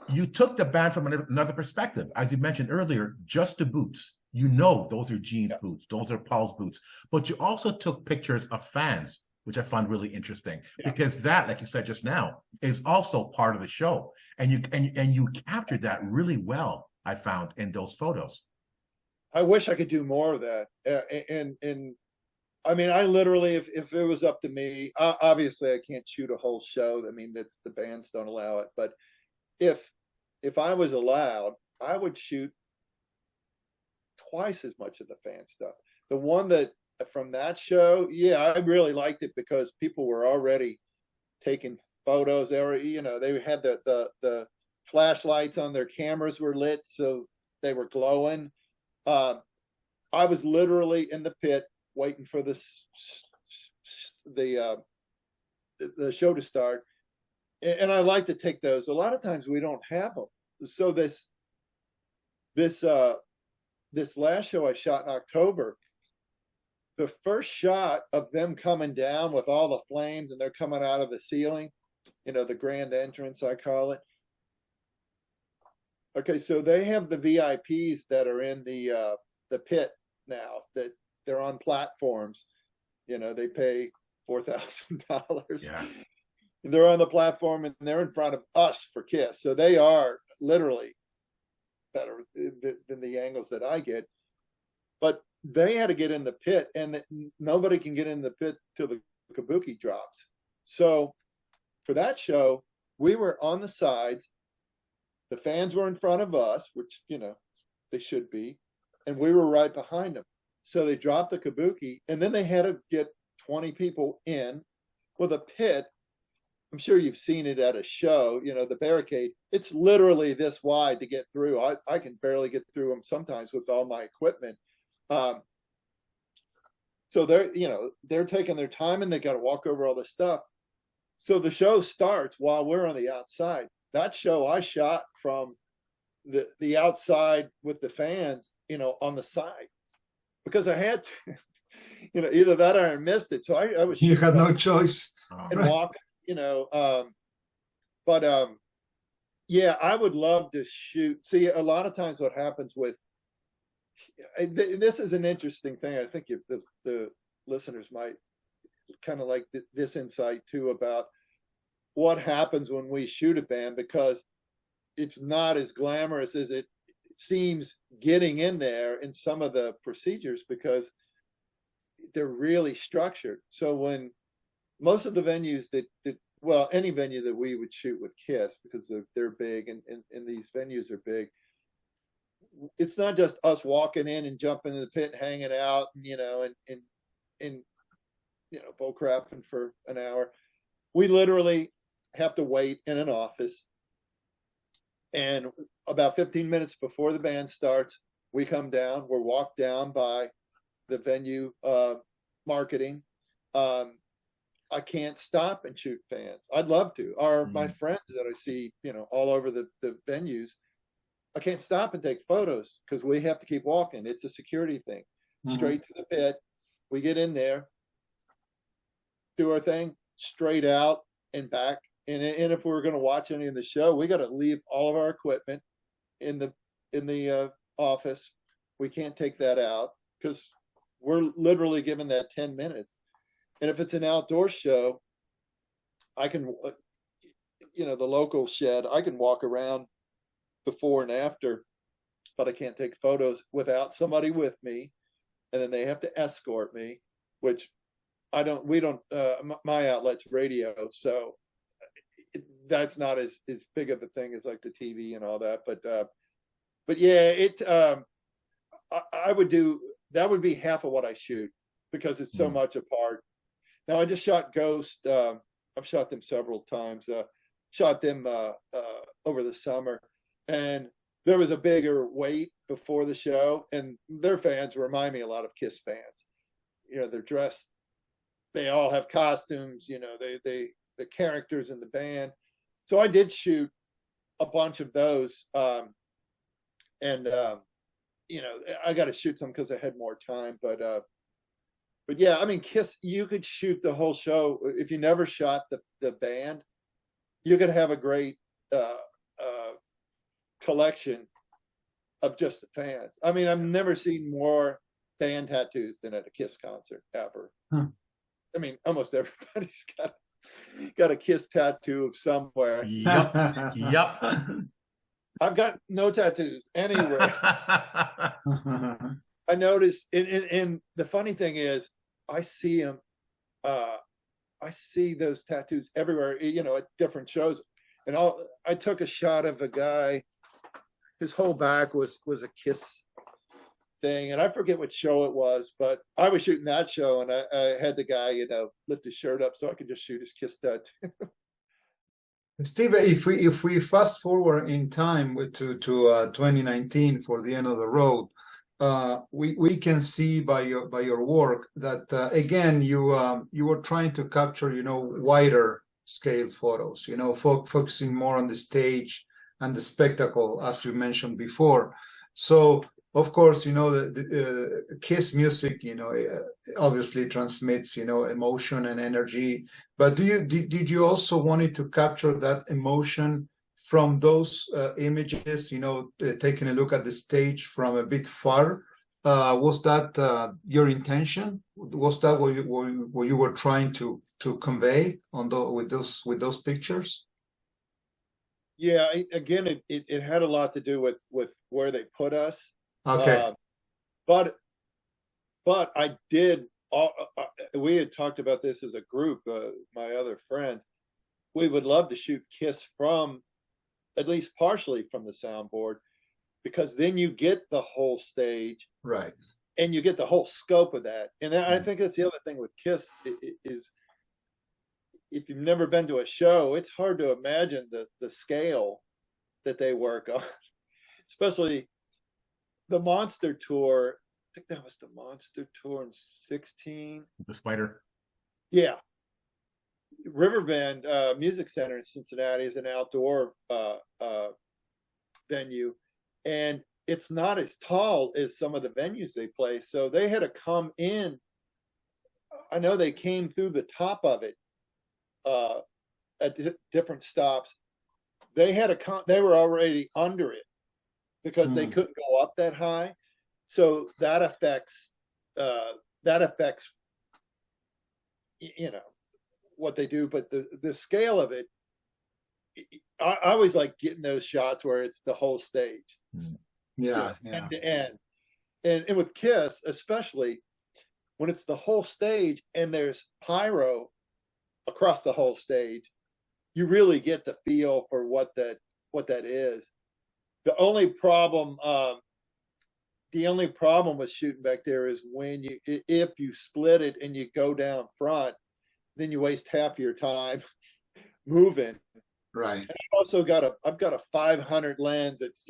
you took the band from another perspective. As you mentioned earlier, just the boots. Those are Gene's boots. Those are Paul's boots. But you also took pictures of fans, which I found really interesting, because that, like you said just now, is also part of the show. And you captured that really well, I found, in those photos. I wish I could do more of that. And I mean, I literally, if it was up to me, obviously I can't shoot a whole show. I mean, that's, the bands don't allow it. But if I was allowed, I would shoot twice as much of the fan stuff. The one that from that show, I really liked it because people were already taking photos. They were, they had the flashlights on their cameras were lit, so they were glowing. I was literally in the pit waiting for the show to start, and I like to take those. A lot of times we don't have them. So this last show I shot in October, the first shot of them coming down with all the flames and they're coming out of the ceiling, the grand entrance, I call it. Okay, so they have the VIPs that are in the pit now, that they're on platforms. They pay $4,000. Yeah. They're on the platform and they're in front of us for KISS. So they are literally better than the angles that I get. But they had to get in the pit, and nobody can get in the pit till the kabuki drops. So for that show, we were on the sides. The fans were in front of us, which, they should be, and we were right behind them. So they dropped the kabuki, and then they had to get 20 people in with a pit. I'm sure you've seen it at a show, the barricade. It's literally this wide to get through. I can barely get through them sometimes with all my equipment. So they're taking their time, and they got to walk over all this stuff. So the show starts while we're on the outside. That show I shot from the outside with the fans, on the side, because I had to, either that or I missed it. So I was. You had no choice. And walk, I would love to shoot. See, a lot of times what happens with, this is an interesting thing. I think the listeners might kind of like this insight too, about what happens when we shoot a band, because it's not as glamorous as it seems getting in there in some of the procedures, because they're really structured. So when most of the venues any venue that we would shoot with KISS, because they're big and these venues are big, it's not just us walking in and jumping in the pit and hanging out, and bull crapping for an hour. We literally have to wait in an office, and about 15 minutes before the band starts, we come down. We're walked down by the venue marketing. I can't stop and shoot fans. I'd love to. Or my friends that I see, all over the venues, I can't stop and take photos because we have to keep walking. It's a security thing. Straight to the pit. We get in there, do our thing, straight out and back. And if we're going to watch any of the show, we got to leave all of our equipment in the office. We can't take that out because we're literally given that 10 minutes. And if it's an outdoor show, I can, the local shed, I can walk around before and after, but I can't take photos without somebody with me. And then they have to escort me, which my outlet's radio. So that's not as big of a thing as like the TV and all that. But yeah, I would do, that would be half of what I shoot because it's so much a part. Now I just shot Ghost. I've shot them several times. Shot them over the summer, and there was a bigger wait before the show, and their fans remind me a lot of Kiss fans. They're dressed. They all have costumes. The characters in the band. So I did shoot a bunch of those, and I got to shoot some because I had more time. But yeah, I mean, Kiss, you could shoot the whole show. If you never shot the band, you could have a great collection of just the fans. I mean, I've never seen more band tattoos than at a Kiss concert ever. I mean, almost everybody's got a Kiss tattoo of somewhere. Yep. I've got no tattoos anywhere. I noticed, and the funny thing is, I see them. I see those tattoos everywhere. At different shows, and I took a shot of a guy. His whole back was a Kiss thing, and I forget what show it was, but I was shooting that show, and I had the guy, lift his shirt up so I could just shoot his Kiss tattoo. Steve, if we fast forward in time to 2019 for the end of the road, we can see by your work that again you were trying to capture wider scale photos, focusing more on the stage and the spectacle, as you mentioned before. So of course, the Kiss music, obviously transmits, emotion and energy. But did you also wanted to capture that emotion from those images, taking a look at the stage from a bit far? Was that your intention? Was that what you were trying to convey with those pictures? Yeah, again, it had a lot to do with where they put us. Okay. But I did. We had talked about this as a group. My other friends, we would love to shoot Kiss from, at least partially from the soundboard, because then you get the whole stage, right, and you get the whole scope of that. And I think that's the other thing with Kiss is if you've never been to a show, it's hard to imagine the scale that they work on, especially the Monster Tour. I think that was the Monster Tour in 2016. The Spider. Yeah. Riverbend Music Center in Cincinnati is an outdoor venue, and it's not as tall as some of the venues they play. So they had to come in. I know they came through the top of it at different stops. They were already under it because they couldn't go up that high. So that affects what they do. But the scale of it, I always like getting those shots where it's the whole stage. Yeah. End to end. And with Kiss, especially when it's the whole stage and there's pyro across the whole stage, you really get the feel for what that is. The only problem with shooting back there is if you split it and you go down front, then you waste half your time moving. Right. And I've got a 500 lens. It's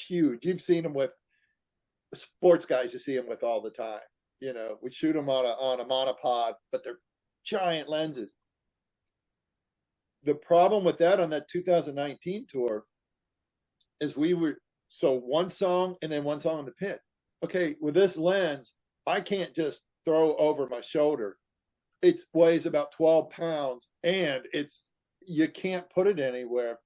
huge. You've seen them with sports guys. You see them with all the time. We shoot them on a monopod, but they're giant lenses. The problem with that on that 2019 tour is one song and then one song in the pit. Okay, with this lens, I can't just throw over my shoulder. It weighs about 12 pounds and you can't put it anywhere.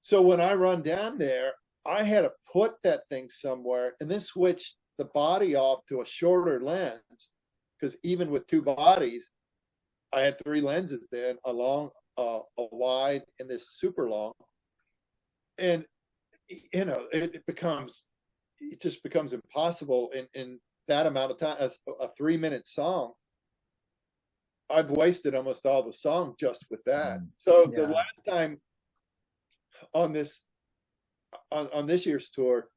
So when I run down there, I had to put that thing somewhere and then switch the body off to a shorter lens, because even with two bodies, I had three lenses then, a long, a wide, and this super long. And you know, it just becomes impossible in that amount of time. A 3-minute song, I've wasted almost all the song just with that. So the last time on this year's tour,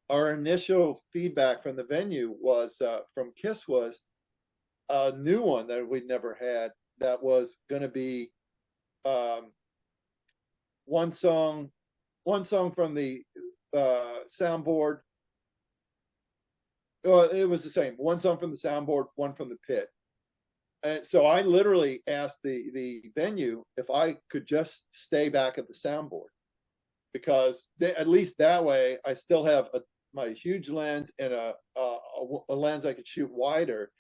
our initial feedback from the venue was from KISS was a new one that we'd never had, that was going to be one song from the soundboard. Well, it was the same, one song from the soundboard, one from the pit. And so I literally asked the venue if I could just stay back at the soundboard, because at least that way I still have my huge lens and a lens I could shoot wider.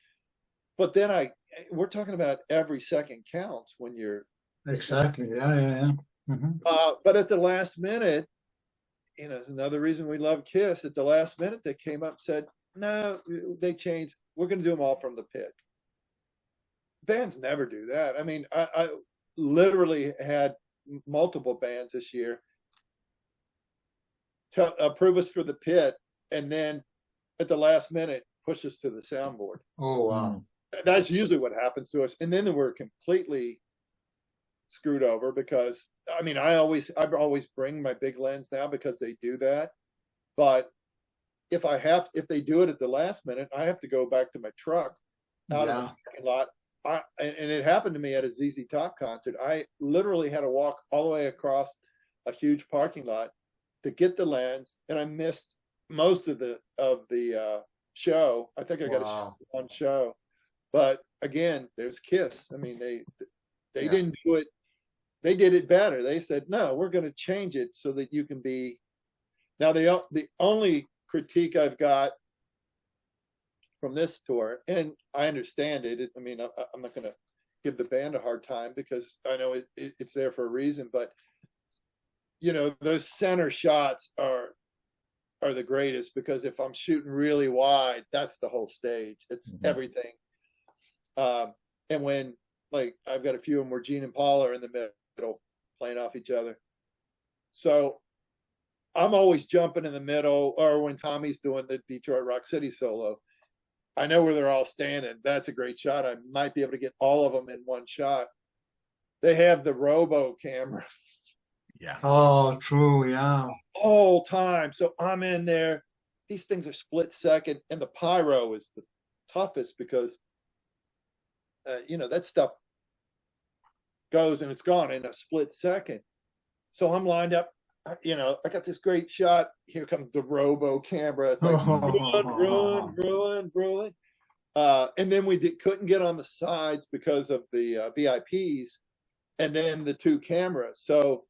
But then we're talking about every second counts when you're exactly. Yeah. Mm-hmm. But at the last minute, you know, it's another reason we love KISS. At the last minute, they came up and said, no, they changed. We're going to do them all from the pit. Bands never do that. I mean, I literally had multiple bands this year approve us for the pit, and then at the last minute push us to the soundboard. Oh, wow. That's usually what happens to us. And then we're completely screwed over, because I mean, I always bring my big lens now because they do that. But if they do it at the last minute, I have to go back to my truck out of the parking lot. And it happened to me at a ZZ Top concert. I literally had to walk all the way across a huge parking lot to get the lens, and I missed most of the show. I think I got a shot one show. But again, there's KISS. I mean, they didn't do it. They did it better. They said, no, we're going to change it so that you can be. Now, the only critique I've got from this tour, and I understand it. I mean, I'm not going to give the band a hard time, because I know it's there for a reason. But you know, those center shots are the greatest, because if I'm shooting really wide, that's the whole stage. It's everything. And when, like, I've got a few of them where Gene and Paul are in the middle playing off each other. So I'm always jumping in the middle, or when Tommy's doing the Detroit Rock City solo, I know where they're all standing. That's a great shot. I might be able to get all of them in one shot. They have the robo camera. Yeah. Oh, true. Yeah. Whole time. So I'm in there. These things are split second, and the pyro is the toughest, because you know, that stuff goes and it's gone in a split second. So I'm lined up. You know, I got this great shot. Here comes the robo camera. It's like ruin. And then we couldn't get on the sides because of the VIPs, and then the two cameras. So,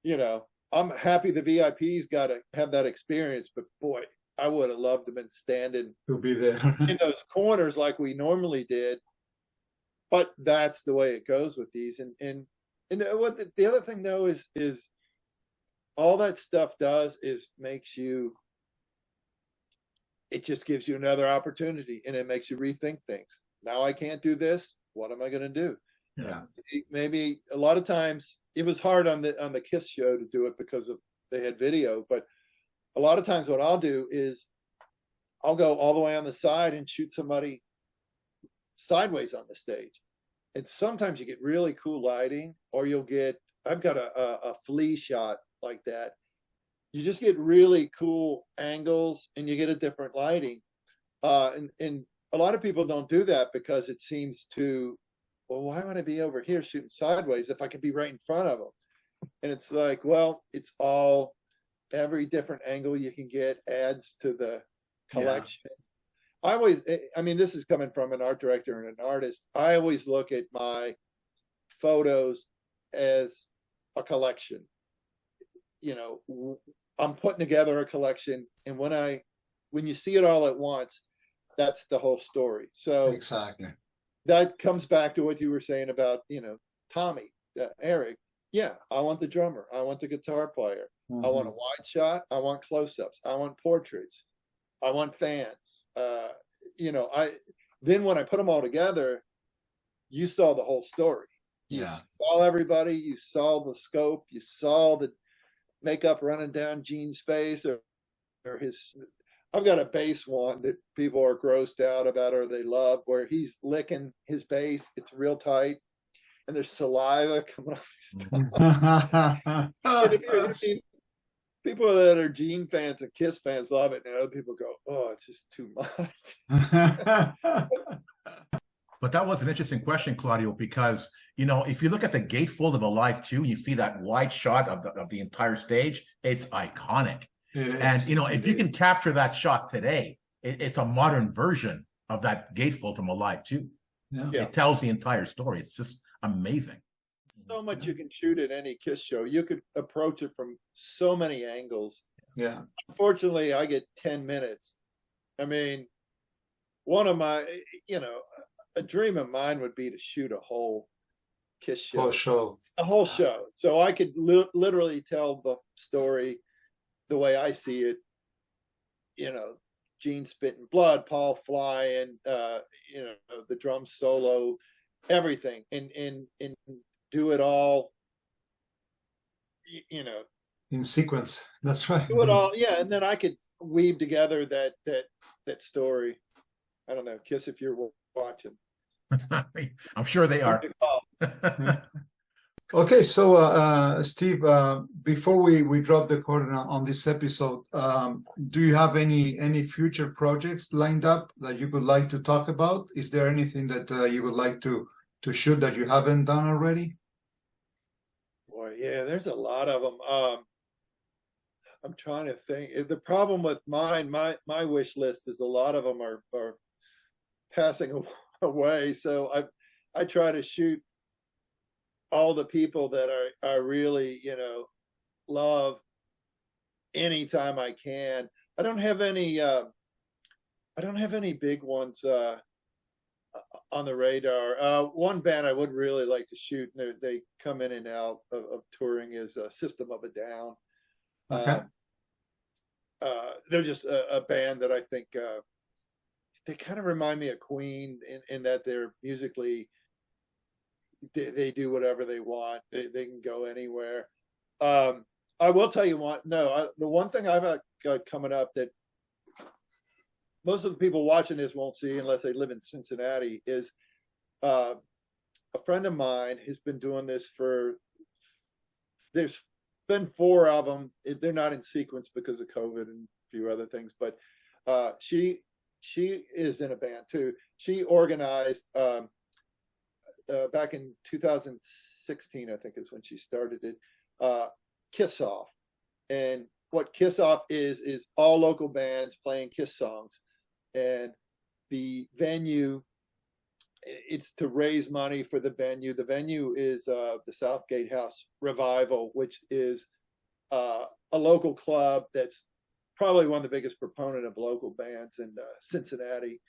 you know, I'm happy the VIPs got to have that experience, but boy, I would have loved to have been standing to be there in those corners like we normally did. But that's the way it goes with these. And what the other thing though is all that stuff does is it just gives you another opportunity, and it makes you rethink things. Now I can't do this. What am I going to do? Yeah. Maybe a lot of times it was hard on the KISS show to do it because they had video, but a lot of times what I'll do is I'll go all the way on the side and shoot somebody sideways on the stage. And sometimes you get really cool lighting, or I've got a flea shot like that. You just get really cool angles, and you get a different lighting. And a lot of people don't do that because it seems to, well, why would I be over here shooting sideways if I could be right in front of them? And it's like, well, it's every different angle you can get adds to the collection. Yeah. I mean, this is coming from an art director and an artist. I always look at my photos as a collection. You know, I'm putting together a collection, and when you see it all at once, that's the whole story. So exactly, that comes back to what you were saying about, you know, Tommy, Eric. Yeah, I want the drummer. I want the guitar player. I want a wide shot. I want close-ups. I want portraits. I want fans. Then when I put them all together, you saw the whole story. You saw everybody. You saw the scope. You saw the makeup running down Gene's face, or his. I've got a bass one that people are grossed out about or they love, where he's licking his bass. It's real tight, and there's saliva coming off his tongue. People that are Gene fans and Kiss fans love it, and other people go, "Oh, it's just too much." But that was an interesting question, Claudio, because, if you look at the gatefold of Alive 2, you see that wide shot of the entire stage, it's iconic. It is. And, if you can capture that shot today, it's a modern version of that gatefold from Alive 2. Yeah. It tells the entire story. It's just amazing. So much you can shoot at any Kiss show. You could approach it from so many angles. Yeah. Unfortunately, I get 10 minutes. I mean, one of my, a dream of mine would be to shoot a whole Kiss show. Whole show. A whole show. So I could literally tell the story the way I see it. Gene spitting blood, Paul flying, the drum solo, everything, and do it all, in sequence. That's right. Do it all, yeah. And then I could weave together that story. I don't know, Kiss, if you're watching. I'm sure they are. Okay, so Steve, before we drop the curtain on this episode, do you have any future projects lined up that you would like to talk about? Is there anything that you would like to shoot that you haven't done already? Boy, yeah, there's a lot of them. I'm trying to think. The problem with my wish list is a lot of them are passing away. So I try to shoot all the people that I really, love anytime I can. I don't have any big ones on the radar. One band I would really like to shoot, and they come in and out of touring, is System of a Down. Okay. They're just a band that I think they kind of remind me of Queen in that they're musically, they do whatever they want. They can go anywhere. I will tell you what. The one thing I've got coming up that most of the people watching this won't see unless they live in Cincinnati is a friend of mine has been doing this there's been 4 of them. They're not in sequence because of COVID and a few other things, but she is in a band too. She organized back in 2016, I think is when she started it, Kiss Off. And what Kiss Off is all local bands playing Kiss songs. And the venue, it's to raise money for the venue. The venue is the Southgate House Revival, which is a local club that's probably one of the biggest proponent of local bands in Cincinnati.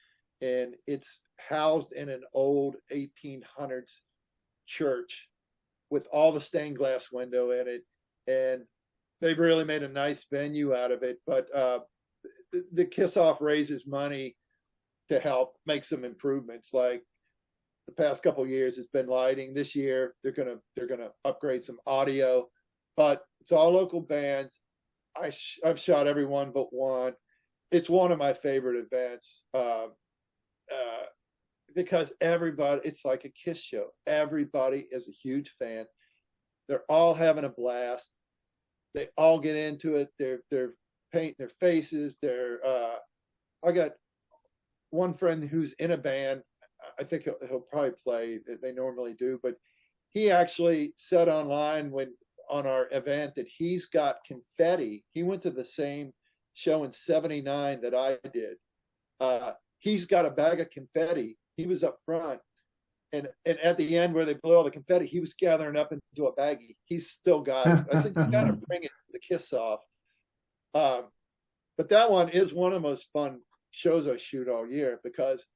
And it's housed in an old 1800s church with all the stained glass window in it. And they've really made a nice venue out of it. But the Kiss Off raises money to help make some improvements. Like the past couple of years, it's been lighting. This year, they're gonna upgrade some audio. But it's all local bands. I've shot every one but one. It's one of my favorite events because everybody, it's like a Kiss show. Everybody is a huge fan. They're all having a blast. They all get into it. They're painting their faces. I got one friend who's in a band. I think he'll probably play. They normally do, but he actually said online on our event that he's got confetti. He went to the same show in '79 that I did. He's got a bag of confetti. He was up front. And at the end where they blew all the confetti, he was gathering up into a baggie. He's still got it. I said, you got to bring it to Kiss Off. But that one is one of the most fun shows I shoot all year because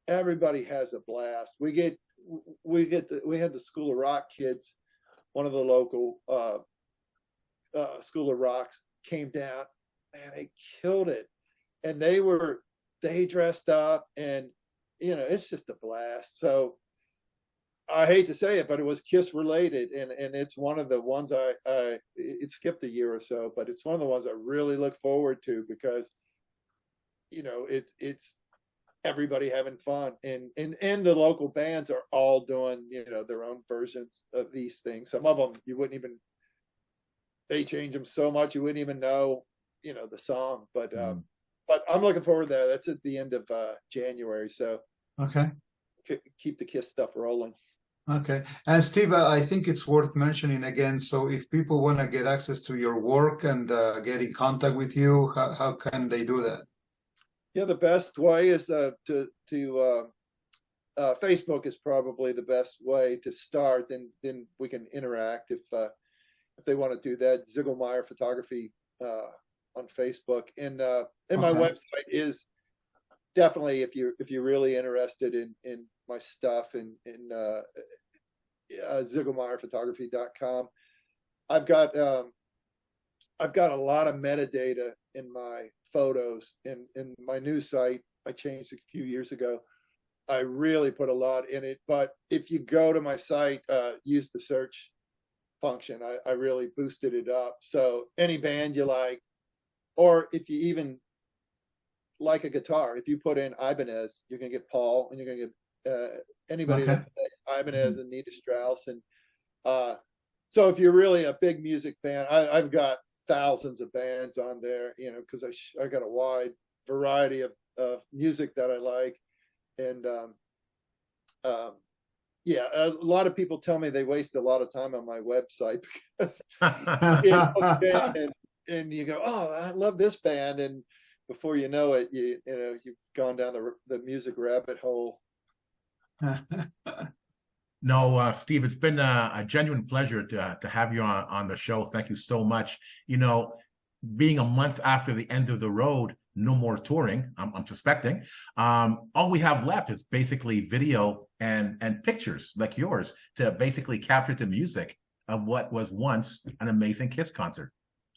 everybody has a blast. We had the School of Rock kids, one of the local School of Rocks came down, and they killed it. and they dressed up, and it's just a blast. So I hate to say it, but it was Kiss related, and it's one of the ones it skipped a year or so, but it's one of the ones I really look forward to, because it's everybody having fun, and the local bands are all doing their own versions of these things. Some of them they change them so much you wouldn't even know the song, but I'm looking forward to that. That's at the end of January, so okay, keep the Kiss stuff rolling. Okay. And Steve, I think it's worth mentioning again, so if people want to get access to your work and get in contact with you, how can they do that? Yeah, the best way is to Facebook is probably the best way to start. Then we can interact if they want to do that. Ziegelmeyer Photography on Facebook, and my website is definitely, if you're really interested in my stuff, in ZiegelmeyerPhotography.com. I've got a lot of metadata in my photos. In my new site, I changed a few years ago. I really put a lot in it, but if you go to my site, use the search function, I really boosted it up. So any band you like, or if you even like a guitar, if you put in Ibanez, you're gonna get Paul, and you're gonna get anybody that plays Ibanez and Nita Strauss, and so if you're really a big music fan, I've got thousands of bands on there, because I got a wide variety of music that I like, and yeah, a lot of people tell me they waste a lot of time on my website because and you go, oh, I love this band, and before you know it, you've gone down the music rabbit hole. No, Steve, it's been a genuine pleasure to have you on the show. Thank you so much. Being a month after the end of the road, no more touring, I'm suspecting. All we have left is basically video and pictures like yours to basically capture the music of what was once an amazing Kiss concert.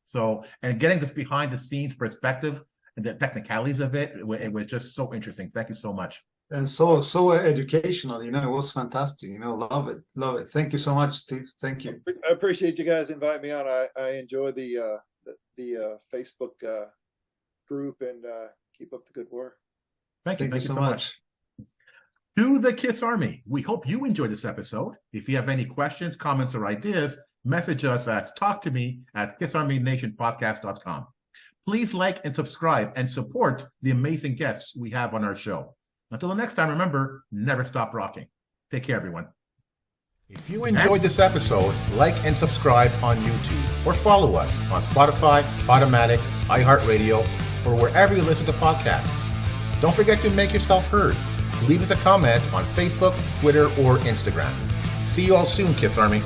So, and getting this behind the scenes perspective and the technicalities of it was just so interesting. Thank you so much. And so educational, it was fantastic, love it. Thank you so much, Steve. Thank you. I appreciate you guys inviting me on. I enjoy the Facebook group, and keep up the good work. Thank you so much. To the Kiss Army, we hope you enjoyed this episode. If you have any questions, comments, or ideas, message us at talktome@kissarmynationpodcast.com. Please like and subscribe and support the amazing guests we have on our show. Until the next time, remember, never stop rocking. Take care, everyone. If you enjoyed this episode, like and subscribe on YouTube, or follow us on Spotify, Automatic, iHeartRadio, or wherever you listen to podcasts. Don't forget to make yourself heard. Leave us a comment on Facebook, Twitter, or Instagram. See you all soon, Kiss Army.